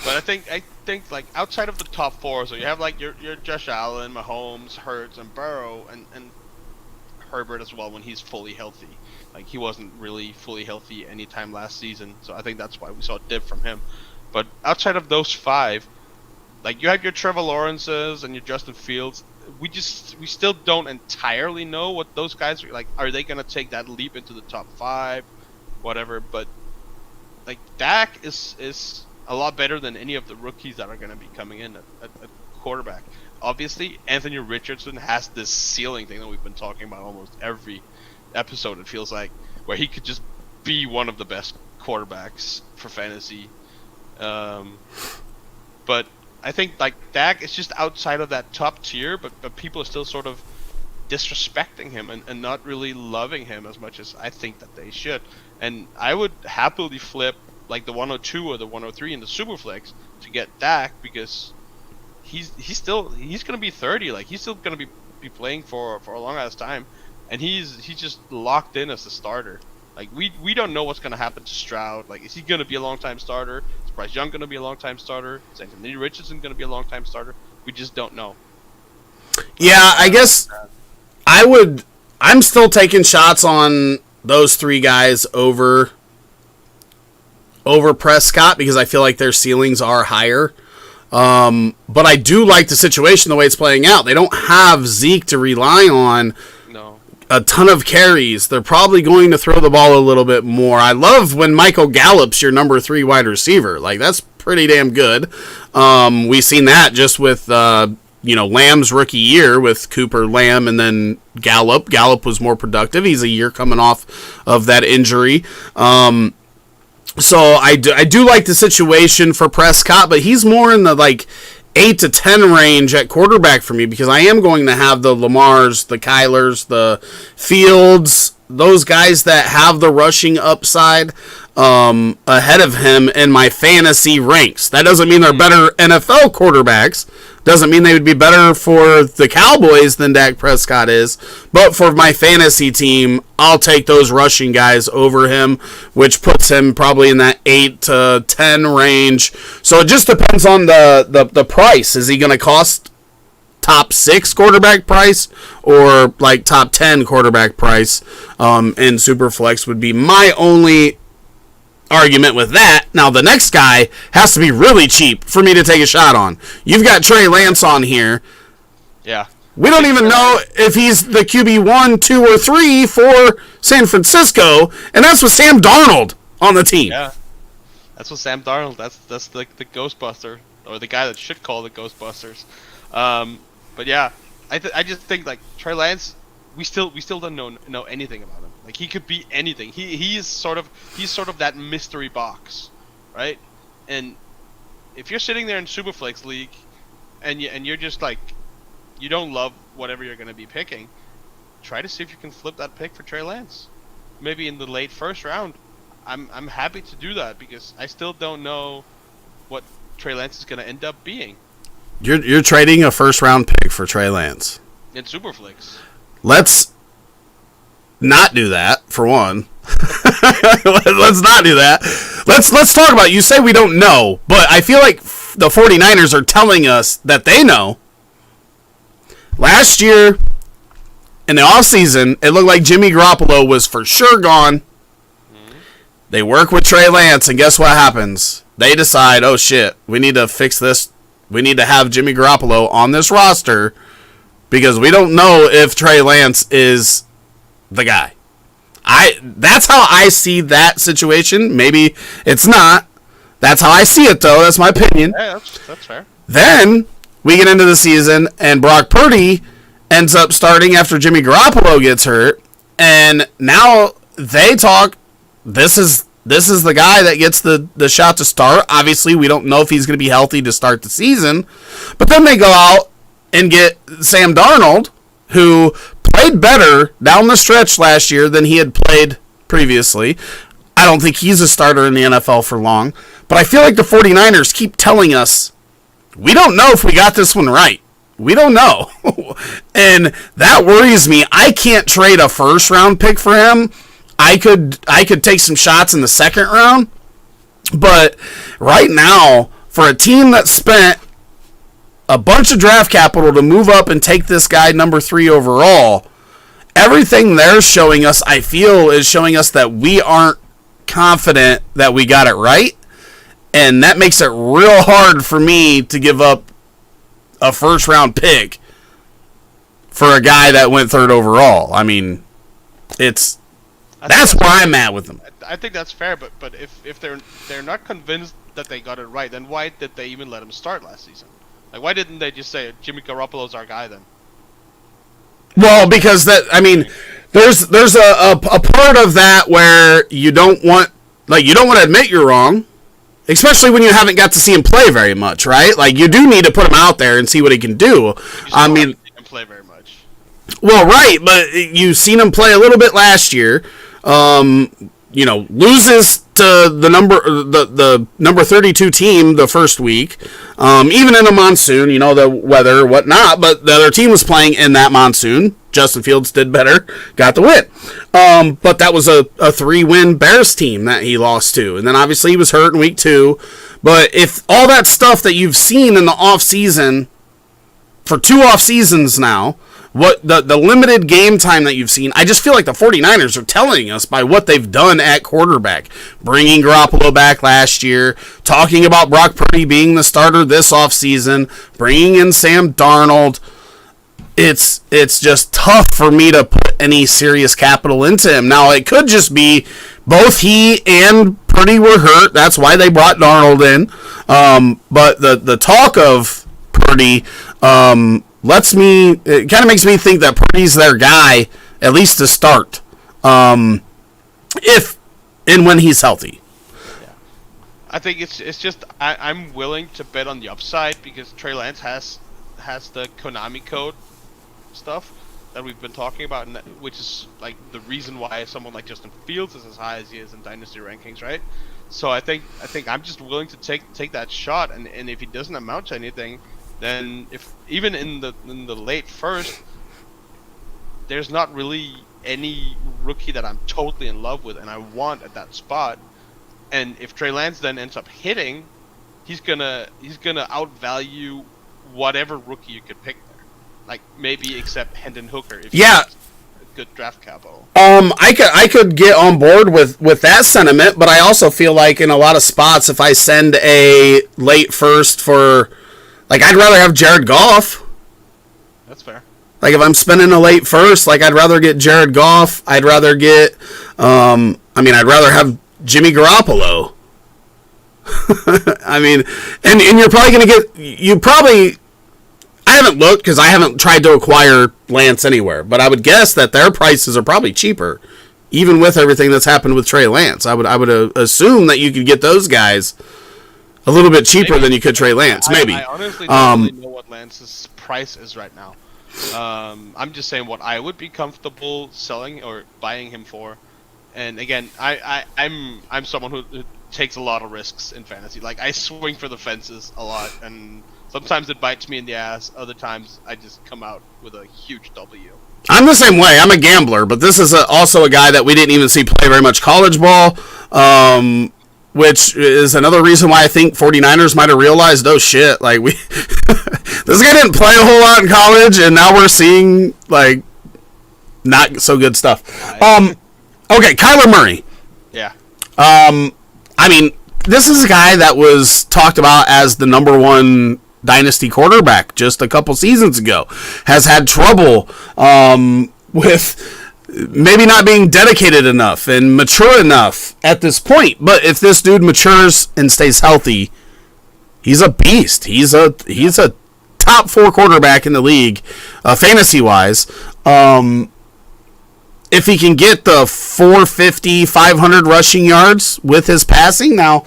But I think like outside of the top four, so you have like your Josh Allen, Mahomes, Hurts, and Burrow, and Herbert as well when he's fully healthy. Like he wasn't really fully healthy anytime last season, so I think that's why we saw a dip from him. But outside of those five, like you have your Trevor Lawrences and your Justin Fields. We still don't entirely know what those guys are like. Are they gonna take that leap into the top five, whatever? But like Dak is a lot better than any of the rookies that are going to be coming in at quarterback. Obviously, Anthony Richardson has this ceiling thing that we've been talking about almost every episode, it feels like, where he could just be one of the best quarterbacks for fantasy. But I think like Dak is just outside of that top tier, but people are still sort of disrespecting him and not really loving him as much as I think that they should. And I would happily flip like the 102 or the 103 in the Superflex to get Dak because he's gonna be 30. Like he's still gonna be playing for a long ass time, and he's just locked in as the starter. Like we don't know what's gonna happen to Stroud. Like is he gonna be a long time starter? Is Bryce Young gonna be a long time starter? Is Anthony Richardson gonna be a long time starter? We just don't know. Yeah, I guess I'm still taking shots on those three guys over Prescott because I feel like their ceilings are higher. But I do like the situation the way it's playing out. They don't have Zeke to rely on. No. A ton of carries. They're probably going to throw the ball a little bit more. I love when Michael Gallup's your number 3 wide receiver. Like that's pretty damn good. We've seen that just with Lamb's rookie year with Cooper, Lamb, and then Gallup. Gallup was more productive. He's a year coming off of that injury. So I do like the situation for Prescott, but he's more in the like 8 to 10 range at quarterback for me because I am going to have the Lamars, the Kylers, the Fields, those guys that have the rushing upside ahead of him in my fantasy ranks. That doesn't mean they're better NFL quarterbacks. Doesn't mean they would be better for the Cowboys than Dak Prescott is. But for my fantasy team, I'll take those rushing guys over him, which puts him probably in that 8 to 10 range. So it just depends on the price. Is he going to cost top 6 quarterback price or like top 10 quarterback price? And Superflex would be my only argument with that. Now the next guy has to be really cheap for me to take a shot on. You've got Trey Lance on here. Yeah. We don't even know if he's the QB 1, 2, or 3 for San Francisco, and that's with Sam Darnold on the team. Yeah. That's what Sam Darnold. That's like the Ghostbuster, or the guy that should call the Ghostbusters. But yeah, I just think like Trey Lance, we still don't know anything about him. Like he could be anything. He's sort of that mystery box, right? And if you're sitting there in Superflex League, and you're just like, you don't love whatever you're going to be picking, try to see if you can flip that pick for Trey Lance, maybe in the late first round. I'm happy to do that because I still don't know what Trey Lance is going to end up being. You're trading a first round pick for Trey Lance in Superflex. Let's not do that, for one. Let's not do that. Let's talk about it. You say we don't know, but I feel like the 49ers are telling us that they know. Last year, in the offseason, it looked like Jimmy Garoppolo was for sure gone. Mm-hmm. They work with Trey Lance, and guess what happens? They decide, oh shit, we need to fix this We need to have Jimmy Garoppolo on this roster because we don't know if Trey Lance is the guy. That's how I see that situation. Maybe it's not. That's how I see it, though. That's my opinion. Yeah, that's fair. Then we get into the season, and Brock Purdy ends up starting after Jimmy Garoppolo gets hurt, and now they talk. This is the guy that gets the shot to start. Obviously, we don't know if he's going to be healthy to start the season, but then they go out and get Sam Darnold, who played better down the stretch last year than he had played previously. I don't think he's a starter in the NFL for long, but I feel like the 49ers keep telling us, we don't know if we got this one right. We don't know. And that worries me. I can't trade a first-round pick for him. I could take some shots in the second round, but right now, for a team that spent a bunch of draft capital to move up and take this guy number 3 overall, everything they're showing us, I feel, is showing us that we aren't confident that we got it right, and that makes it real hard for me to give up a first-round pick for a guy that went 3rd overall. I mean, that's where I'm at with them. I think that's fair, but if they're not convinced that they got it right, then why did they even let him start last season? Like, why didn't they just say Jimmy Garoppolo's our guy then? Well, because there's a part of that where you don't want to admit you're wrong, especially when you haven't got to see him play very much, right? Like, you do need to put him out there and see what he can do. I mean, he can play very much. Well, right, but you've seen him play a little bit last year. Loses to the number 32 team the first week, even in a monsoon, the weather, whatnot, but the other team was playing in that monsoon. Justin Fields did better, got the win. But that was a 3-win Bears team that he lost to, and then obviously he was hurt in week 2. But if all that stuff that you've seen in the offseason, for 2 off seasons now, what the limited game time that you've seen, I just feel like the 49ers are telling us by what they've done at quarterback. Bringing Garoppolo back last year, talking about Brock Purdy being the starter this offseason, bringing in Sam Darnold. It's just tough for me to put any serious capital into him. Now, it could just be both he and Purdy were hurt. That's why they brought Darnold in. But the talk of Purdy it kind of makes me think that Purdy's their guy, at least to start, if and when he's healthy. Yeah. I think it's just I'm willing to bet on the upside because Trey Lance has the Konami code stuff that we've been talking about, and which is like the reason why someone like Justin Fields is as high as he is in Dynasty rankings, right? So I think I'm just willing to take that shot, and if he doesn't amount to anything, then if even in the late first, there's not really any rookie that I'm totally in love with and I want at that spot. And if Trey Lance then ends up hitting, he's gonna outvalue whatever rookie you could pick there. Like maybe except Hendon Hooker if yeah. Good draft capital. I could get on board with that sentiment, but I also feel like in a lot of spots, if I send a late first for, like, I'd rather have Jared Goff. That's fair. Like, if I'm spending a late first, like, I'd rather get Jared Goff. I'd rather get, I'd rather have Jimmy Garoppolo. I mean, and you're probably going to get, I haven't looked because I haven't tried to acquire Lance anywhere, but I would guess that their prices are probably cheaper, even with everything that's happened with Trey Lance. I would assume that you could get those guys a little bit cheaper than you could Trey Lance, maybe. I honestly don't really know what Lance's price is right now. I'm just saying what I would be comfortable selling or buying him for. And again, I'm someone who takes a lot of risks in fantasy. Like, I swing for the fences a lot, and sometimes it bites me in the ass. Other times, I just come out with a huge W. I'm the same way. I'm a gambler, but this is also a guy that we didn't even see play very much college ball, which is another reason why I think 49ers might have realized, oh shit, like this guy didn't play a whole lot in college, and now we're seeing like not so good stuff. Okay, Kyler Murray. Yeah. I mean, this is a guy that was talked about as the number one dynasty quarterback just a couple seasons ago, has had trouble with maybe not being dedicated enough and mature enough at this point. But if this dude matures and stays healthy, he's a beast. He's a top 4 quarterback in the league, fantasy wise. If he can get the 450, 500 rushing yards with his passing, now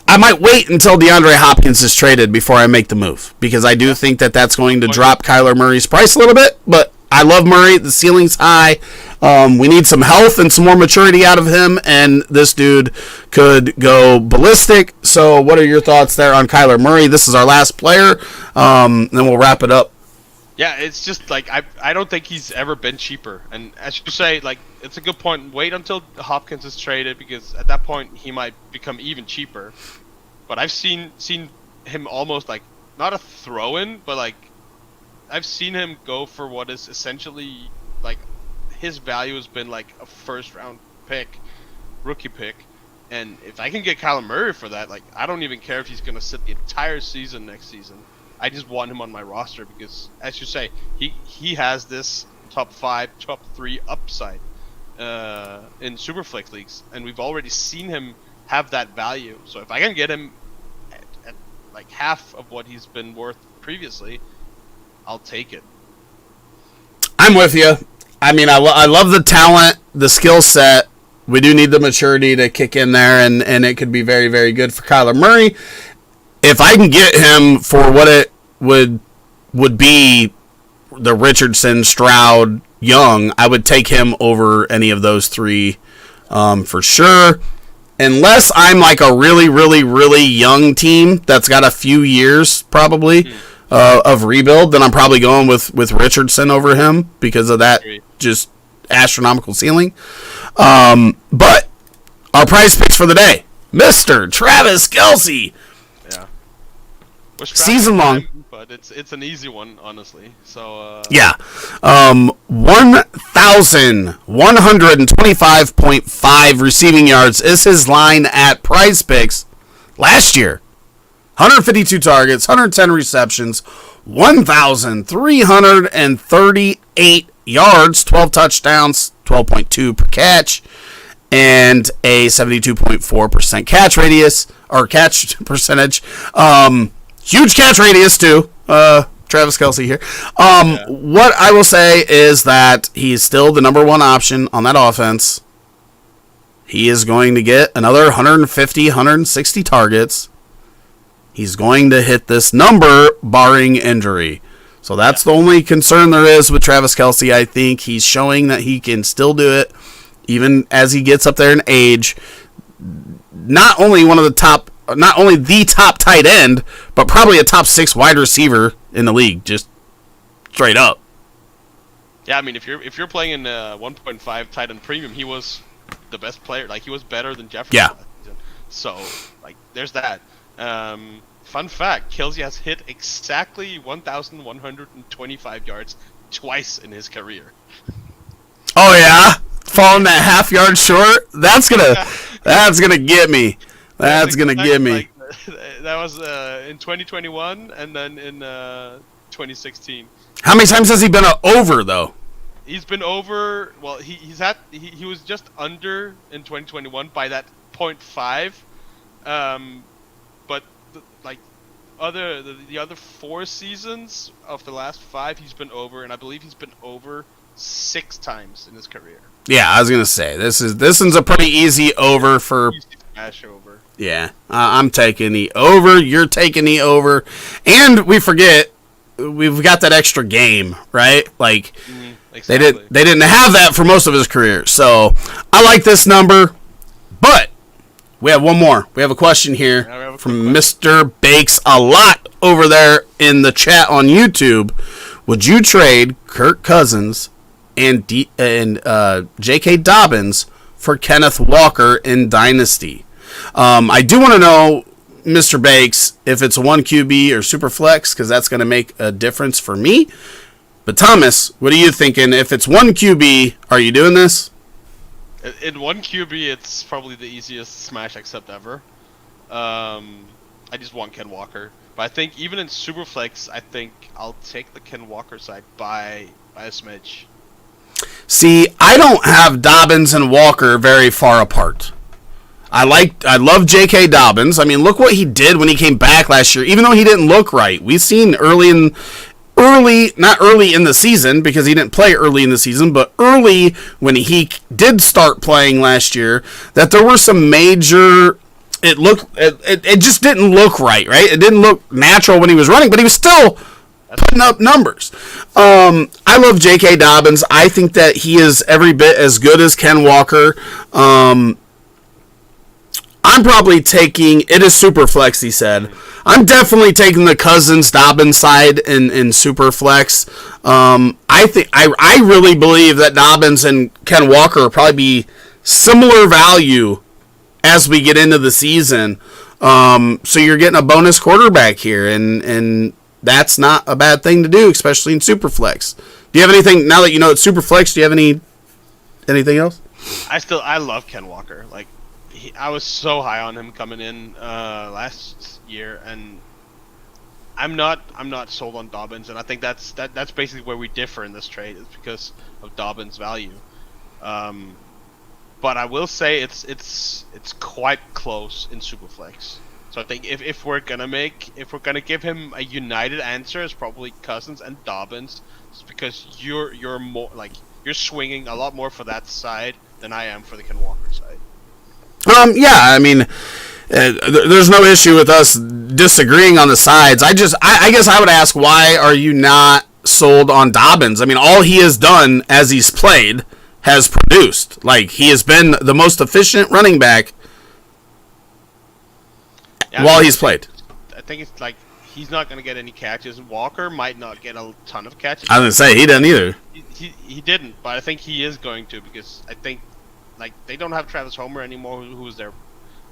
I might wait until DeAndre Hopkins is traded before I make the move, because I do think that that's going to drop Kyler Murray's price a little bit. But I love Murray. The ceiling's high. We need some health and some more maturity out of him, and this dude could go ballistic. So what are your thoughts there on Kyler Murray? This is our last player, then we'll wrap it up. Yeah, it's just like I don't think he's ever been cheaper. And as you say, like, it's a good point. Wait until Hopkins is traded, because at that point he might become even cheaper. But I've seen him almost like not a throw-in, but like I've seen him go for what is essentially like his value has been like a first-round pick, rookie pick. And if I can get Kyler Murray for that, like, I don't even care if he's gonna sit the entire season next season. I just want him on my roster because, as you say, he has this top 5, top 3 upside in Superflex leagues, and we've already seen him have that value. So if I can get him at like half of what he's been worth previously, I'll take it. I'm with you. I mean, I love the talent, the skill set. We do need the maturity to kick in there, and it could be very, very good for Kyler Murray. If I can get him for what it would be, the Richardson, Stroud, Young, I would take him over any of those 3 for sure. Unless I'm like a really, really, really young team that's got a few years probably of rebuild, then I'm probably going with Richardson over him because of that just astronomical ceiling. But our prize picks for the day, Mr. Travis Kelce. Season long, but it's an easy one, honestly. So 1,125.5 receiving yards is his line at Prize Picks last year. 152 targets, 110 receptions, 1,338 yards, 12 touchdowns, 12.2 per catch, and a 72.4% catch radius or catch percentage. Huge catch radius, too. Travis Kelce here. What I will say is that he's still the number 1 option on that offense. He is going to get another 150, 160 targets. He's going to hit this number, barring injury. So that's the only concern there is with Travis Kelce. I think he's showing that he can still do it, even as he gets up there in age. Not only the top tight end, but probably a top 6 wide receiver in the league, just straight up. Yeah, I mean, if you're playing in 1.5 tight end premium, he was the best player. Like, he was better than Jefferson. Yeah. So, like, there's that. Fun fact: Kelce has hit exactly 1,125 yards twice in his career. Oh yeah, falling that half yard short. That's gonna get me. That's gonna get me. Like, that was in 2021 and then in 2016. How many times has he been over though? He's been over. Well, he was just under in 2021 by that 0.5. But the other 4 seasons of the last 5, he's been over, and I believe he's been over 6 times in his career. Yeah, I was gonna say this one's a pretty easy over for. Easy smash over. Yeah, I'm taking the over. You're taking the over, and we forget we've got that extra game, right? Like exactly. they didn't have that for most of his career, so I like this number. But we have one more. We have a question here from Mr. Bakes a lot over there in the chat on YouTube. Would you trade Kirk Cousins and J.K. Dobbins for Kenneth Walker in Dynasty? I do want to know, Mr. Bakes, if it's a 1 QB or super flex, because that's going to make a difference for me. But Thomas, what are you thinking? If it's 1 QB, are you doing this? In 1 QB, it's probably the easiest smash accept ever. I just want Ken Walker. But I think even in Superflex, I think I'll take the Ken Walker side by a smidge. See, I don't have Dobbins and Walker very far apart. I love J.K. Dobbins. I mean, look what he did when he came back last year. Even though he didn't look right, we've seen not early in the season because he didn't play early in the season, but early when he did start playing last year, that there were some major. It just didn't look right. It didn't look natural when he was running, but he was still putting up numbers. I love J.K. Dobbins. I think that he is every bit as good as Ken Walker. I'm probably taking, it is Superflex, he said. I'm definitely taking the Cousins Dobbins side in Superflex. I really believe that Dobbins and Ken Walker will probably be similar value as we get into the season. So you're getting a bonus quarterback here, and that's not a bad thing to do, especially in Superflex. Do you have anything, now that you know it's Superflex, do you have anything else? I love Ken Walker. I was so high on him coming in last year, and I'm not sold on Dobbins, and I think that's basically where we differ in this trade, is because of Dobbins' value. But I will say it's quite close in Superflex. So I think if we're gonna give him a united answer, it's probably Cousins and Dobbins, just because you're more you're swinging a lot more for that side than I am for the Ken Walker side. Yeah, I mean, there's no issue with us disagreeing on the sides. I guess I would ask, why are you not sold on Dobbins? I mean, all he has done as he's played has produced. He has been the most efficient running back while he's played. I think it's he's not going to get any catches. Walker might not get a ton of catches. I was going to say, he didn't either. He didn't, but I think he is going to, because I think they don't have Travis Homer anymore, who's their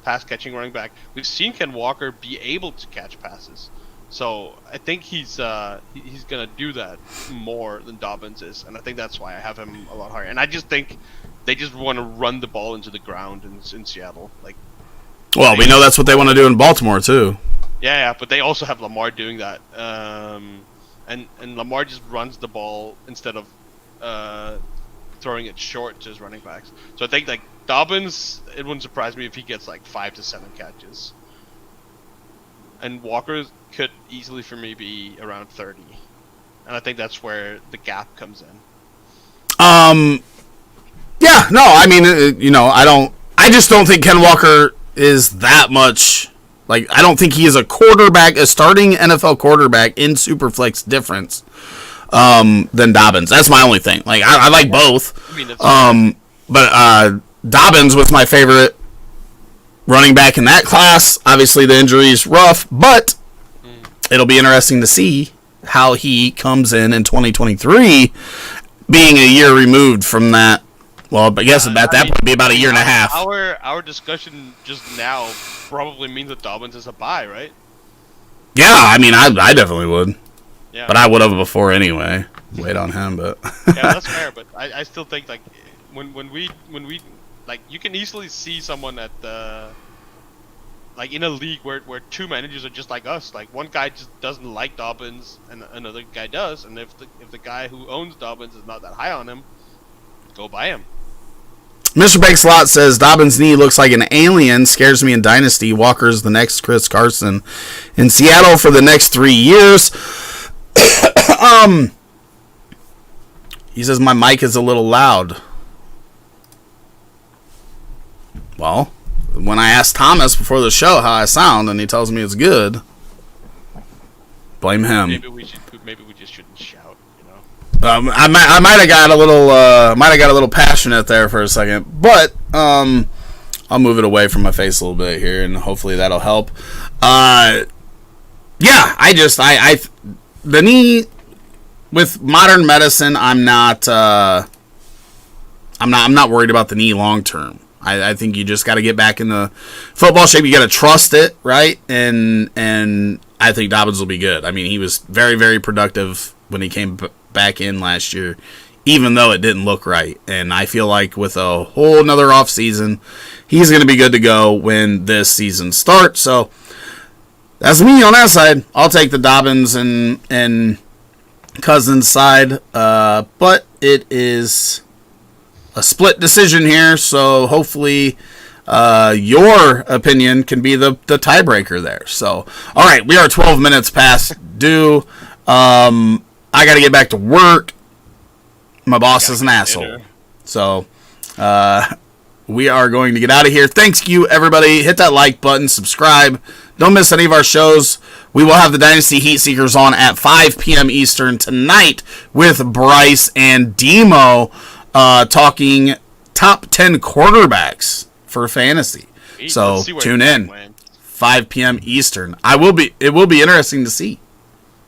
pass-catching running back. We've seen Ken Walker be able to catch passes, so I think he's gonna do that more than Dobbins is, and I think that's why I have him a lot higher. And I just think they just want to run the ball into the ground in Seattle. Well, we know that's what they want to do in Baltimore too. Yeah, but they also have Lamar doing that, and Lamar just runs the ball instead of throwing it short to his running backs. So I think Dobbins, it wouldn't surprise me if he gets 5 to 7 catches. And Walker could easily for me be around 30. And I think that's where the gap comes in. Yeah, no, I mean, I just don't think Ken Walker is that much, I don't think he is a starting NFL quarterback in Superflex difference than Dobbins. That's my only thing. I like both. But Dobbins was my favorite running back in that class. Obviously, the injury's rough, but it'll be interesting to see how he comes in 2023, being a year removed from that. Well, I guess at that point it'd be about a year and a half. Our discussion just now probably means that Dobbins is a buy, right? Yeah, I mean, I definitely would. Yeah. But I would have before anyway. Wait on him, but yeah, that's fair. But I still think when we you can easily see someone at the in a league where two managers are just like us. One guy just doesn't like Dobbins and another guy does, and if the guy who owns Dobbins is not that high on him, go buy him. Mr. Bakeslot says Dobbins' knee looks like an alien, scares me in Dynasty. Walker's the next Chris Carson in Seattle for the next 3 years. He says my mic is a little loud. Well, when I asked Thomas before the show how I sound, and he tells me it's good, blame him. Maybe we just shouldn't shout, I might have got a little passionate there for a second, but I'll move it away from my face a little bit here, and hopefully that'll help. Yeah, the knee with modern medicine, I'm not worried about the knee long term. I think you just got to get back in the football shape. You got to trust it, right? And I think Dobbins will be good. I mean, he was very, very productive when he came back in last year, even though it didn't look right. And I feel like with a whole nother offseason, he's going to be good to go when this season starts. So That's me on that side. I'll take the Dobbins and Cousins side, but it is a split decision here, so hopefully your opinion can be the tiebreaker there. So, all right, we are 12 minutes past due. I got to get back to work. My boss is an asshole. So, we are going to get out of here. Thanks you, everybody. Hit that like button, subscribe. Don't miss any of our shows. We will have the Dynasty Heat Seekers on at 5 p.m. Eastern tonight with Bryce and Demo talking top 10 quarterbacks for fantasy. So tune in. 5 p.m. Eastern. It will be interesting to see.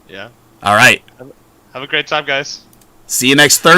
Yeah. All right. Have a great time, guys. See you next Thursday.